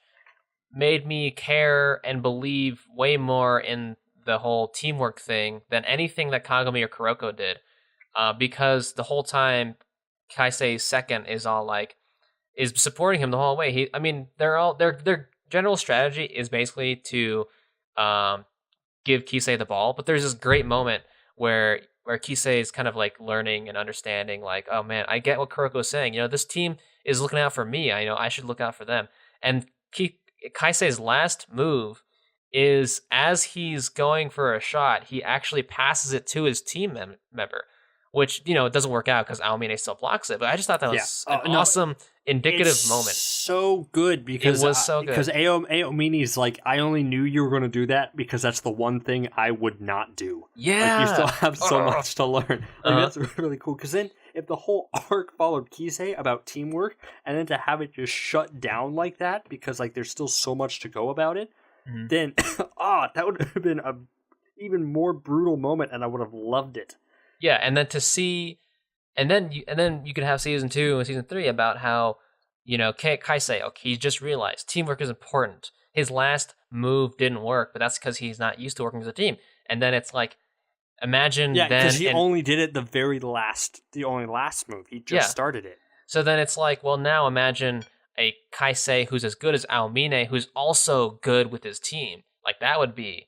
made me care and believe way more in the whole teamwork thing than anything that Kagami or Kuroko did, because the whole time Kaisei's second is supporting him the whole way. Their general strategy is basically to give Kisei the ball, but there's this great moment where Kisei is kind of like learning and understanding, like, oh man, I get what Kuroko's saying. This team is looking out for me. I should look out for them. And Kaisei's last move is, as he's going for a shot, he actually passes it to his team member, which, it doesn't work out because Aomine still blocks it. But I just thought that was an awesome indicative moment.
So good, because
it was so good.
Because Aomine's like, I only knew you were going to do that because that's the one thing I would not do.
Yeah,
like, you still have so much to learn. Like, that's really cool. Because then, if the whole arc followed Kisei about teamwork, and then to have it just shut down like that because like there's still so much to go about it, then that would have been a even more brutal moment, and I would have loved it.
Yeah, and then to see, and then you could have season 2 and season 3 about how Kaisei, he just realized teamwork is important. His last move didn't work, but that's because he's not used to working as a team. And then it's like, imagine
because he only did it the only last move. He just started it.
So then it's like, well, now imagine a Kaisei who's as good as Aomine, who's also good with his team. Like, that would be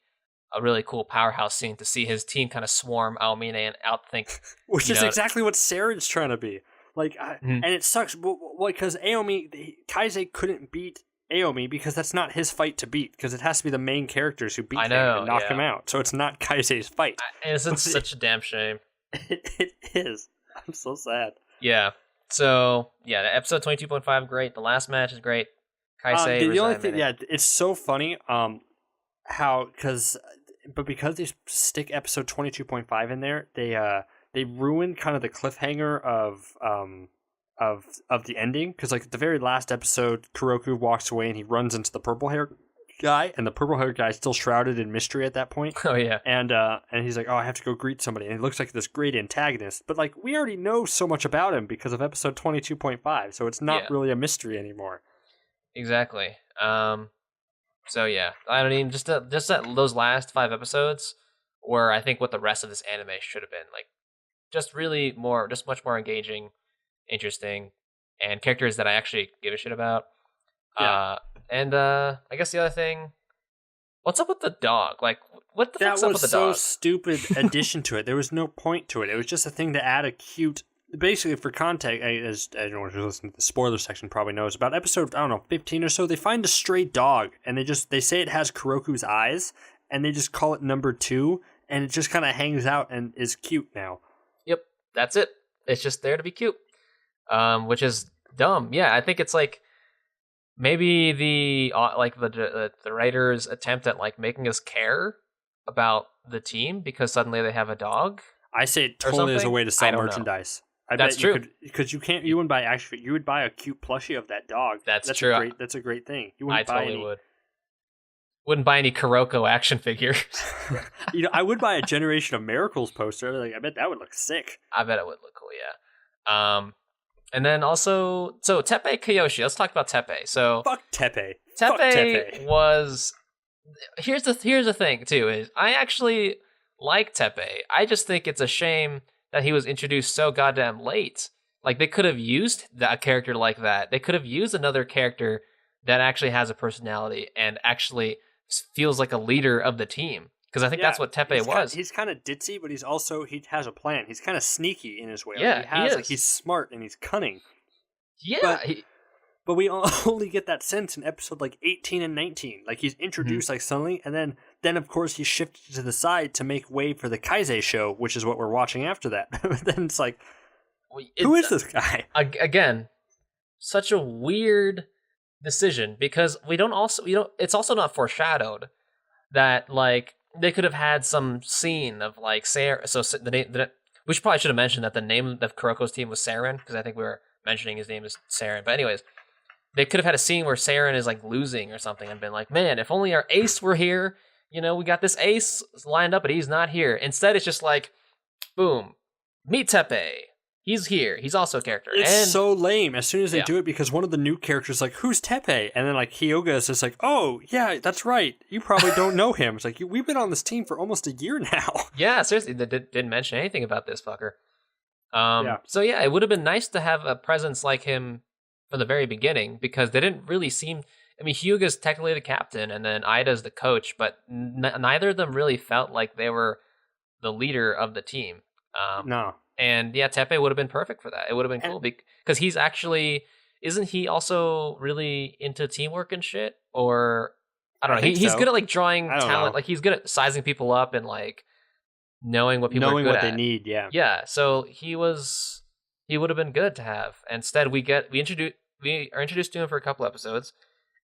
a really cool powerhouse scene to see his team kind of swarm Aomine and outthink.
Which is exactly what Saren's trying to be. Like, and it sucks because Kaisei couldn't beat Aomi because that's not his fight to beat, because it has to be the main characters who beat him and knock him out. So it's not Kaisei's fight.
It's such a damn shame.
It is. I'm so sad.
Yeah. So, yeah, the episode 22.5, great. The last match is great. Kaisei.
The only thing, it's so funny because they stick episode 22.5 in there, they ruin kind of the cliffhanger of the ending, because like at the very last episode, Kuroko walks away and he runs into the purple hair guy, and the purple-haired guy is still shrouded in mystery at that point.
Oh yeah.
And he's like, oh, I have to go greet somebody. And he looks like this great antagonist. But, like, we already know so much about him because of episode 22.5, so it's not really a mystery anymore.
Exactly. So, yeah. I mean, just those last 5 episodes were, I think, what the rest of this anime should have been. Like, just really much more engaging, interesting, and characters that I actually give a shit about. Yeah. I guess the other thing, what's up with the dog? Like, what the fuck's up with the dog?
That was so stupid addition to it. There was no point to it. It was just a thing to add a cute... Basically, for context, as anyone who's listening to the spoiler section probably knows, about episode, 15 or so, they find a stray dog, and they say it has Kuroko's eyes, and they just call it number 2, and it just kind of hangs out and is cute now.
Yep, that's it. It's just there to be cute, which is dumb. Yeah, I think it's like maybe the writer's attempt at like making us care about the team because suddenly they have a dog.
I say it totally as a way to sell merchandise.
That's true.
Because you wouldn't buy you would buy a cute plushie of that dog.
That's true.
That's a great thing.
I totally would. Wouldn't buy any Kuroko action figures.
I would buy a Generation of Miracles poster. Like, I bet that would look sick.
I bet it would look cool, yeah. And then also, so Teppei Kiyoshi. Let's talk about Teppei. So
fuck Teppei.
Teppei was. Here's the thing too is I actually like Teppei. I just think it's a shame that he was introduced so goddamn late. Like, they could have used a character like that. They could have used another character that actually has a personality and actually feels like a leader of the team. Because I think that's what Teppei was.
He's kind of ditzy, but he has a plan. He's kind of sneaky in his way.
Yeah, he is.
Like, he's smart and he's cunning.
Yeah.
But we only get that sense in episode like 18 and 19. Like, he's introduced like suddenly, and then of course he's shifted to the side to make way for the Kaise show, which is what we're watching after that. But then it's like, who is this guy?
Again, such a weird decision because it's also not foreshadowed that like they could have had some scene of like Sarah. So we probably should have mentioned that the name of Kuroko's team was Saren because I think we were mentioning his name is Saren. But anyways, they could have had a scene where Saren is like losing or something and been like, man, if only our ace were here. We got this ace lined up, but he's not here. Instead, it's just like, boom, meet Teppei. He's here. He's also a character.
It's so lame as soon as they do it because one of the new characters is like, who's Teppei? And then like Hyoga is just like, oh, yeah, that's right. You probably don't know him. It's like, we've been on this team for almost a year now.
Yeah, seriously, they didn't mention anything about this fucker. So yeah, it would have been nice to have a presence like him from the very beginning because they didn't really seem... I mean, Hyuga's technically the captain, and then Ida's the coach, but neither of them really felt like they were the leader of the team.
No.
And yeah, Teppei would have been perfect for that. It would have been cool because he's actually... Isn't he also really into teamwork and shit? Or, I don't know. He's good at like drawing talent. Like, he's good at sizing people up and like knowing what people are good at.
Knowing what they need, yeah.
Yeah, so he would have been good to have. Instead, we are introduced to him for a couple episodes.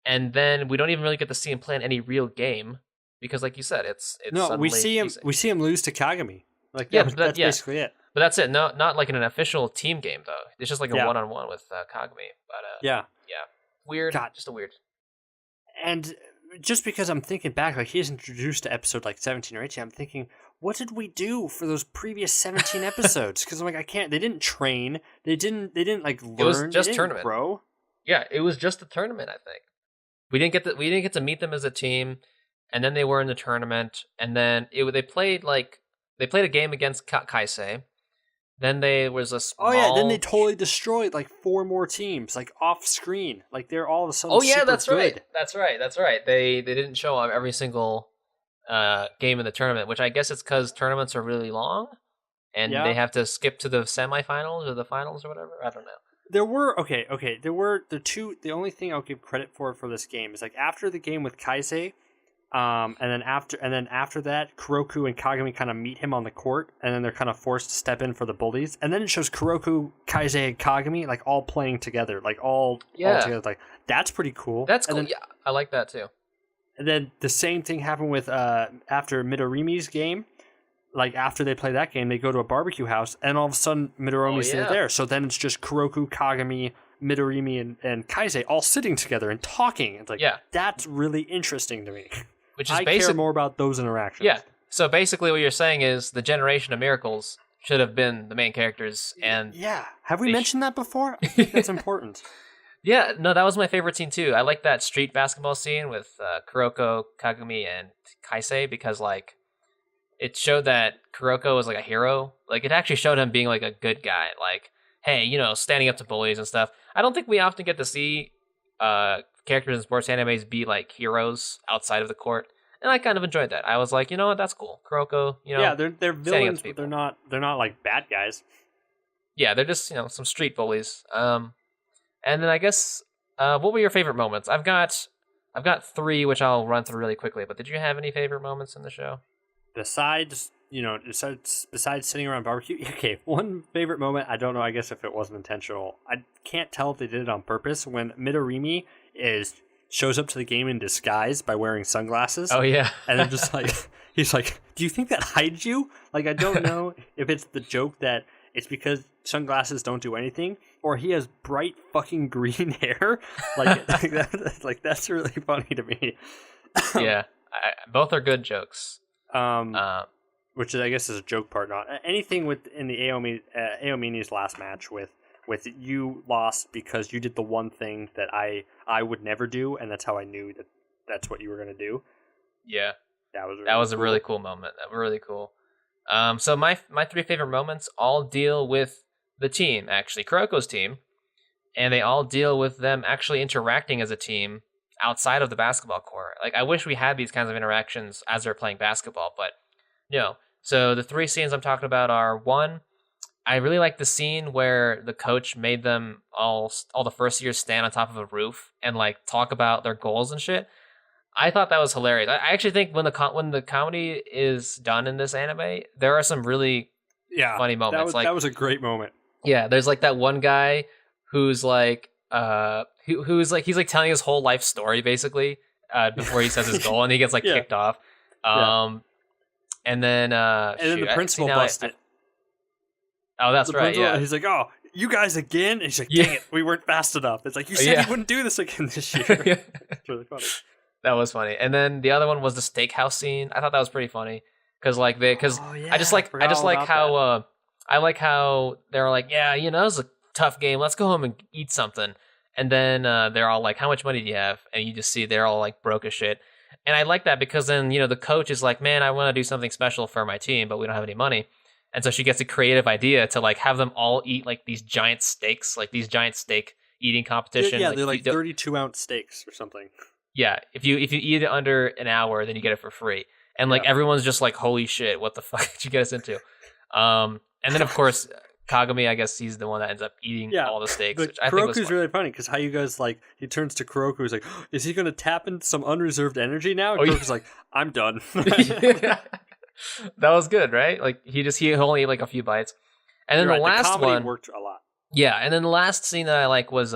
And then we don't even really get to see him play in any real game because, like you said, it's
no. We see him lose to Kagami. Like, yeah, that's basically it.
But that's it. No, not like in an official team game though. It's just like a one-on-one with Kagami. But yeah, weird. God. Just a weird.
And just because I'm thinking back, like he's introduced to episode like 17 or 18, I'm thinking, what did we do for those previous 17 episodes? Because I'm like, I can't. They didn't train. They didn't like learn.
It was just tournament,
grow. Yeah,
it was just a tournament. I think. We didn't get to meet them as a team, and then they were in the tournament, and then they played a game against Kaise. Then there was a small...
Oh yeah, then they totally destroyed like 4 more teams, like off screen. Like they're all of a sudden super
that's
good.
right. That's right. They didn't show up every single game in the tournament, which I guess it's because tournaments are really long, and they have to skip to the semifinals or the finals or whatever. I don't know.
There were the only thing I'll give credit for this game is like after the game with Kaise, and then after that, Kuroko and Kagami kind of meet him on the court, and then they're kind of forced to step in for the bullies, and then it shows Kuroko, Kaise, and Kagami like all playing together, like all together. Like that's pretty cool.
That's cool. Yeah, I like that too.
And then the same thing happened with after Midorimi's game. Like, after they play that game, they go to a barbecue house, and all of a sudden, Midoromi's there. So then it's just Kuroko, Kagami, Midorimi and Kaise all sitting together and talking. It's like, that's really interesting to me.
Which is
I care more about those interactions.
Yeah. So basically what you're saying is the Generation of Miracles should have been the main characters. And
yeah. Have we mentioned that before? I think that's important.
Yeah, no, that was my favorite scene too. I like that street basketball scene with Kuroko, Kagami, and Kaise because like it showed that Kuroko was like a hero. Like it actually showed him being like a good guy. Like, hey, you know, standing up to bullies and stuff. I don't think we often get to see characters in sports animes be like heroes outside of the court, and I kind of enjoyed that. I was like, you know what, that's cool. Kuroko, you know,
yeah, they're villains, but they're not like bad guys.
Yeah, they're just some street bullies. And then I guess what were your favorite moments? I've got 3, which I'll run through really quickly. But did you have any favorite moments in the show?
Besides sitting around barbecue, okay, one favorite moment, I don't know, I guess if it wasn't intentional, I can't tell if they did it on purpose, when Midorimi shows up to the game in disguise by wearing sunglasses.
Oh, yeah.
And then just like, he's like, do you think that hides you? Like, I don't know if it's the joke that it's because sunglasses don't do anything, or he has bright fucking green hair. Like that's really funny to me.
Yeah, both are good jokes.
Which is, I guess, is a joke part. Not anything in the Aomini's last match with you lost because you did the one thing that I would never do, and that's how I knew that that's what you were gonna do.
Yeah,
that was
a really cool moment. That was really cool. So my 3 favorite moments all deal with the team, actually, Kuroko's team, and they all deal with them actually interacting as a team outside of the basketball court. Like, I wish we had these kinds of interactions as they're playing basketball, but no. So the 3 scenes I'm talking about are, 1, I really like the scene where the coach made them all the first years stand on top of a roof and like talk about their goals and shit. I thought that was hilarious. I actually think when the comedy is done in this anime, there are some really funny moments.
That was a great moment.
Yeah, there's like that one guy who's like who's like he's like telling his whole life story basically before he says his goal, and he gets like kicked off. And then
the principal busted.
Oh, that's right. Yeah,
he's like, "Oh, you guys again?" And he's like, "Dang it, we weren't fast enough." It's like, you said you wouldn't do this again this year. It's really funny.
That was funny. And then the other one was the steakhouse scene. I thought that was pretty funny I just like how I like how they're like, yeah, you know, it was a tough game. Let's go home and eat something. And then they're all like, how much money do you have? And you just see they're all like broke as shit. And I like that because then, the coach is like, man, I want to do something special for my team, but we don't have any money. And so she gets a creative idea to like have them all eat like these giant steaks, like these giant steak eating competition.
Yeah, they're like 32-ounce steaks or something.
Yeah, if you eat it under an hour, then you get it for free. And like everyone's just like, holy shit, what the fuck did you get us into? And then of course Kagami, I guess he's the one that ends up eating all the steaks.
But
which I think was
Kuroko's really funny because how you guys like, he turns to Kuroko, who's like, oh, is he going to tap into some unreserved energy now? And Kuroko's like, I'm done.
That was good, right? Like he only ate like a few bites. And then the last one
worked a lot.
Yeah, and then the last scene that I like was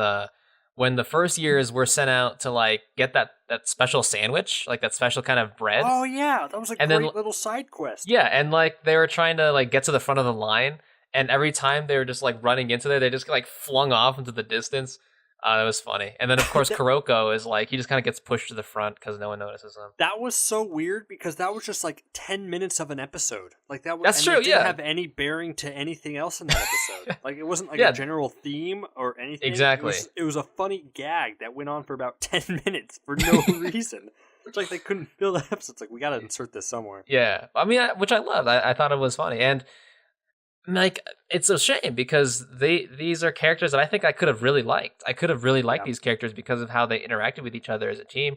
when the first years were sent out to like get that special sandwich, like that special kind of bread.
Oh yeah, that was a great little side quest.
Yeah, and like they were trying to like get to the front of the line, and every time they were just like running into there, they just like flung off into the distance. It was funny. And then of course Kuroko is like, he just kind of gets pushed to the front because no one notices him.
That was so weird because that was just like 10 minutes of an episode. Like that was,
that's true.
It didn't have any bearing to anything else in that episode. Like it wasn't like a general theme or anything.
Exactly.
It was a funny gag that went on for about 10 minutes for no reason. It's like they couldn't fill the episode. It's like, we got to insert this somewhere.
Yeah, I mean, which I loved. I thought it was funny, and like it's a shame because these are characters that I think I could have really liked. I could have really liked these characters because of how they interacted with each other as a team,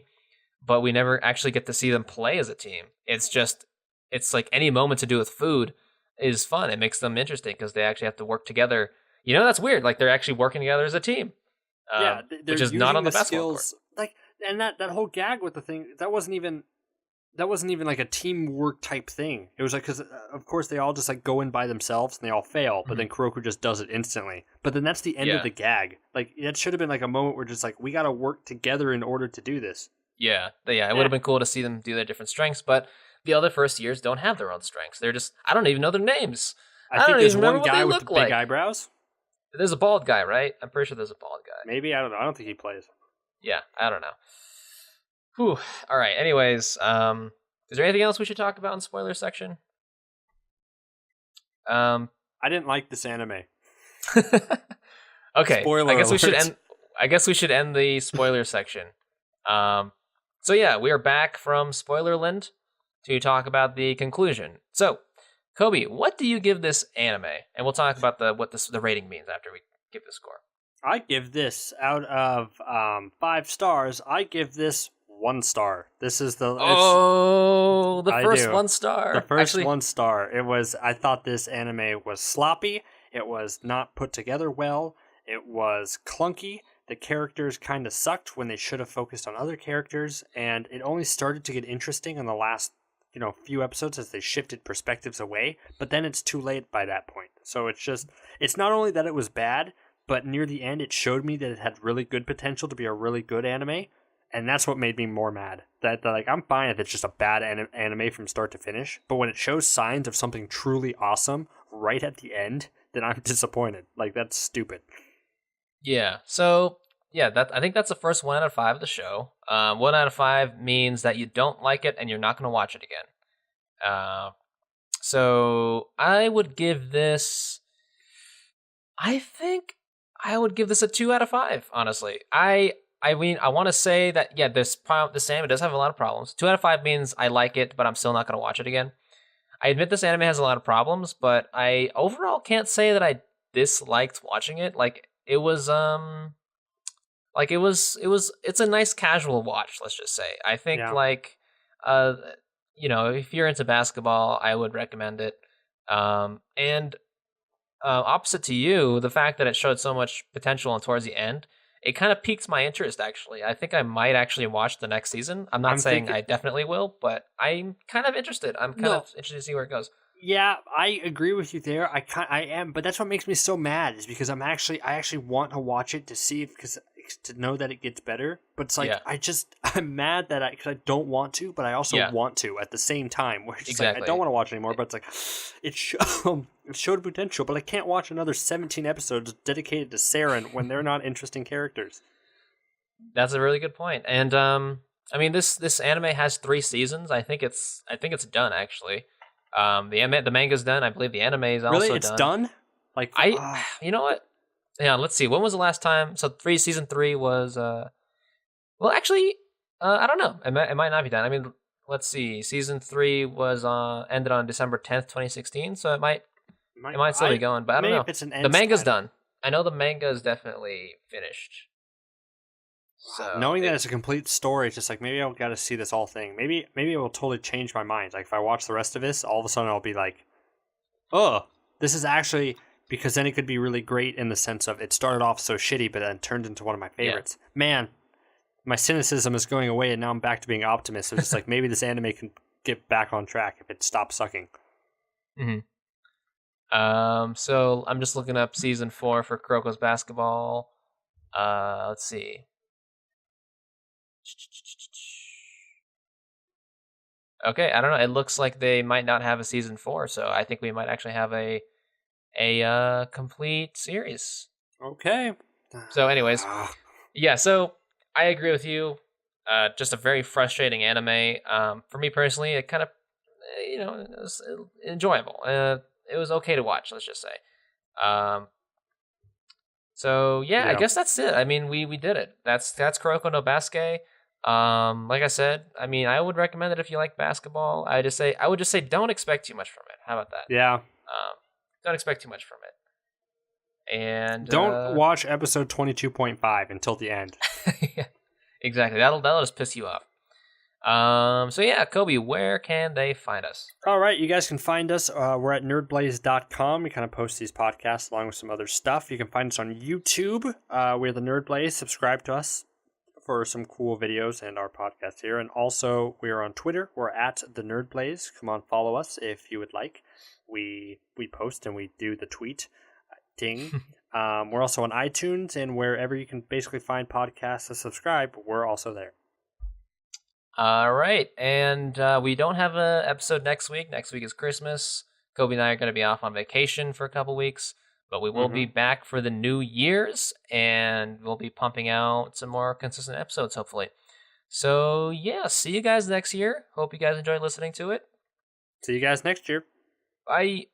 but we never actually get to see them play as a team. It's like any moment to do with food is fun. It makes them interesting because they actually have to work together. That's weird. Like they're actually working together as a team. Which is not on the basketball court.
Like, and that whole gag with the thing that wasn't even like a teamwork type thing. It was like, because of course they all just like go in by themselves and they all fail, but then Kuroko just does it instantly. But then that's the end of the gag. Like that should have been like a moment where just like, we got to work together in order to do this.
Yeah. It would have been cool to see them do their different strengths, but the other first years don't have their own strengths. They're just, I don't even know their names.
I think there's one guy with the big eyebrows.
There's a bald guy, right? I'm pretty sure there's a bald guy.
Maybe, I don't know. I don't think he plays.
Yeah, I don't know. Whew. All right. Anyways, is there anything else we should talk about in spoiler section?
I didn't like this anime.
Okay.
Spoiler
I guess we should
alert.
end. I guess we should end the spoiler section. So yeah, we are back from Spoilerland to talk about the conclusion. So, Kobe, what do you give this anime? And we'll talk about the rating means after we give the score.
I give this out of 5 stars. I give this 1 star. This is the
The first
do.
1 star.
The first
Actually,
1 star. It was. I thought this anime was sloppy. It was not put together well. It was clunky. The characters kind of sucked when they should have focused on other characters, and it only started to get interesting in the last, few episodes as they shifted perspectives away. But then it's too late by that point. So it's not only that it was bad, but near the end it showed me that it had really good potential to be a really good anime, and that's what made me more mad. That like I'm fine if it's just a bad anime from start to finish, but when it shows signs of something truly awesome right at the end, then I'm disappointed. Like that's stupid.
yeah. So yeah, I think that's the first 1 out of 5 of the show. 1 out of 5 means that you don't like it and you're not going to watch it again. So I would give this. I think I would give this a 2 out of 5. Honestly, I mean, I want to say that yeah, this anime does have a lot of problems. 2 out of 5 means I like it, but I'm still not going to watch it again. I admit this anime has a lot of problems, but I overall can't say that I disliked watching it. It's a nice casual watch, let's just say. I think
Yeah.
if you're into basketball, I would recommend it. And opposite to you, the fact that it showed so much potential and towards the end, it kind of piques my interest, actually. I think I might actually watch the next season. I'm not saying I definitely will, but I'm kind of interested. I'm kind of interested to see where it goes.
Yeah, I agree with you there. I am, but that's what makes me so mad is because I actually want to watch it to see to know that it gets better. But it's like I'm mad that because I don't want to, but I also want to at the same time. Where it's like I don't want to watch anymore, but it's like it showed potential, but I can't watch another 17 episodes dedicated to Saren when they're not interesting characters.
That's a really good point. And I mean this anime has 3 seasons. I think it's done actually. The manga's done. I believe the anime is also done.
Really, it's done. Like
you know what? Yeah, let's see. When was the last time? So season 3 was well, actually, I don't know. It might not be done. I mean, let's see. Season 3 was ended on December 10th, 2016. So it might still be going, but I don't know.
If it's
the manga's done. I know the manga is definitely finished. So
knowing that it's a complete story, it's just like maybe I've got to see this whole thing. Maybe it will totally change my mind. Like if I watch the rest of this, all of a sudden I'll be like, "Oh, this is actually," because then it could be really great in the sense of it started off so shitty, but then turned into one of my favorites. Yeah. Man, my cynicism is going away, and now I'm back to being optimist. So it's just like maybe this anime can get back on track if it stops sucking.
Mm-hmm. So I'm just looking up season 4 for Kuroko's basketball. Let's see. Okay, I don't know. It looks like they might not have a season 4, so I think we might actually have a complete series.
Okay.
So, anyways, yeah. So I agree with you. Just a very frustrating anime. For me personally, it kind of, it was enjoyable. It was okay to watch. Let's just say. So yeah, I guess that's it. I mean, we did it. That's Kuroko no Basuke. Like I said, I mean, I would recommend it if you like basketball. I would just say don't expect too much from it. How about that?
Yeah.
Don't expect too much from it. And
don't watch episode 22.5 until the end.
Yeah, exactly. That'll just piss you off. So yeah, Kobe, where can they find us?
All right, you guys can find us. We're at nerdblaze.com. We kind of post these podcasts along with some other stuff. You can find us on YouTube. We're the Nerd Blaze. Subscribe to us for some cool videos and our podcast here. And also, we are on Twitter. We're at the Nerd Blaze. Come on, follow us if you would like. We post and we do the tweet. Ding. We're also on iTunes, and wherever you can basically find podcasts to subscribe, we're also there.
All right, and we don't have an episode next week. Next week is Christmas. Kobe and I are going to be off on vacation for a couple weeks. But we will be back for the New Year's, and we'll be pumping out some more consistent episodes, hopefully. So, yeah, see you guys next year. Hope you guys enjoyed listening to it.
See you guys next year.
Bye.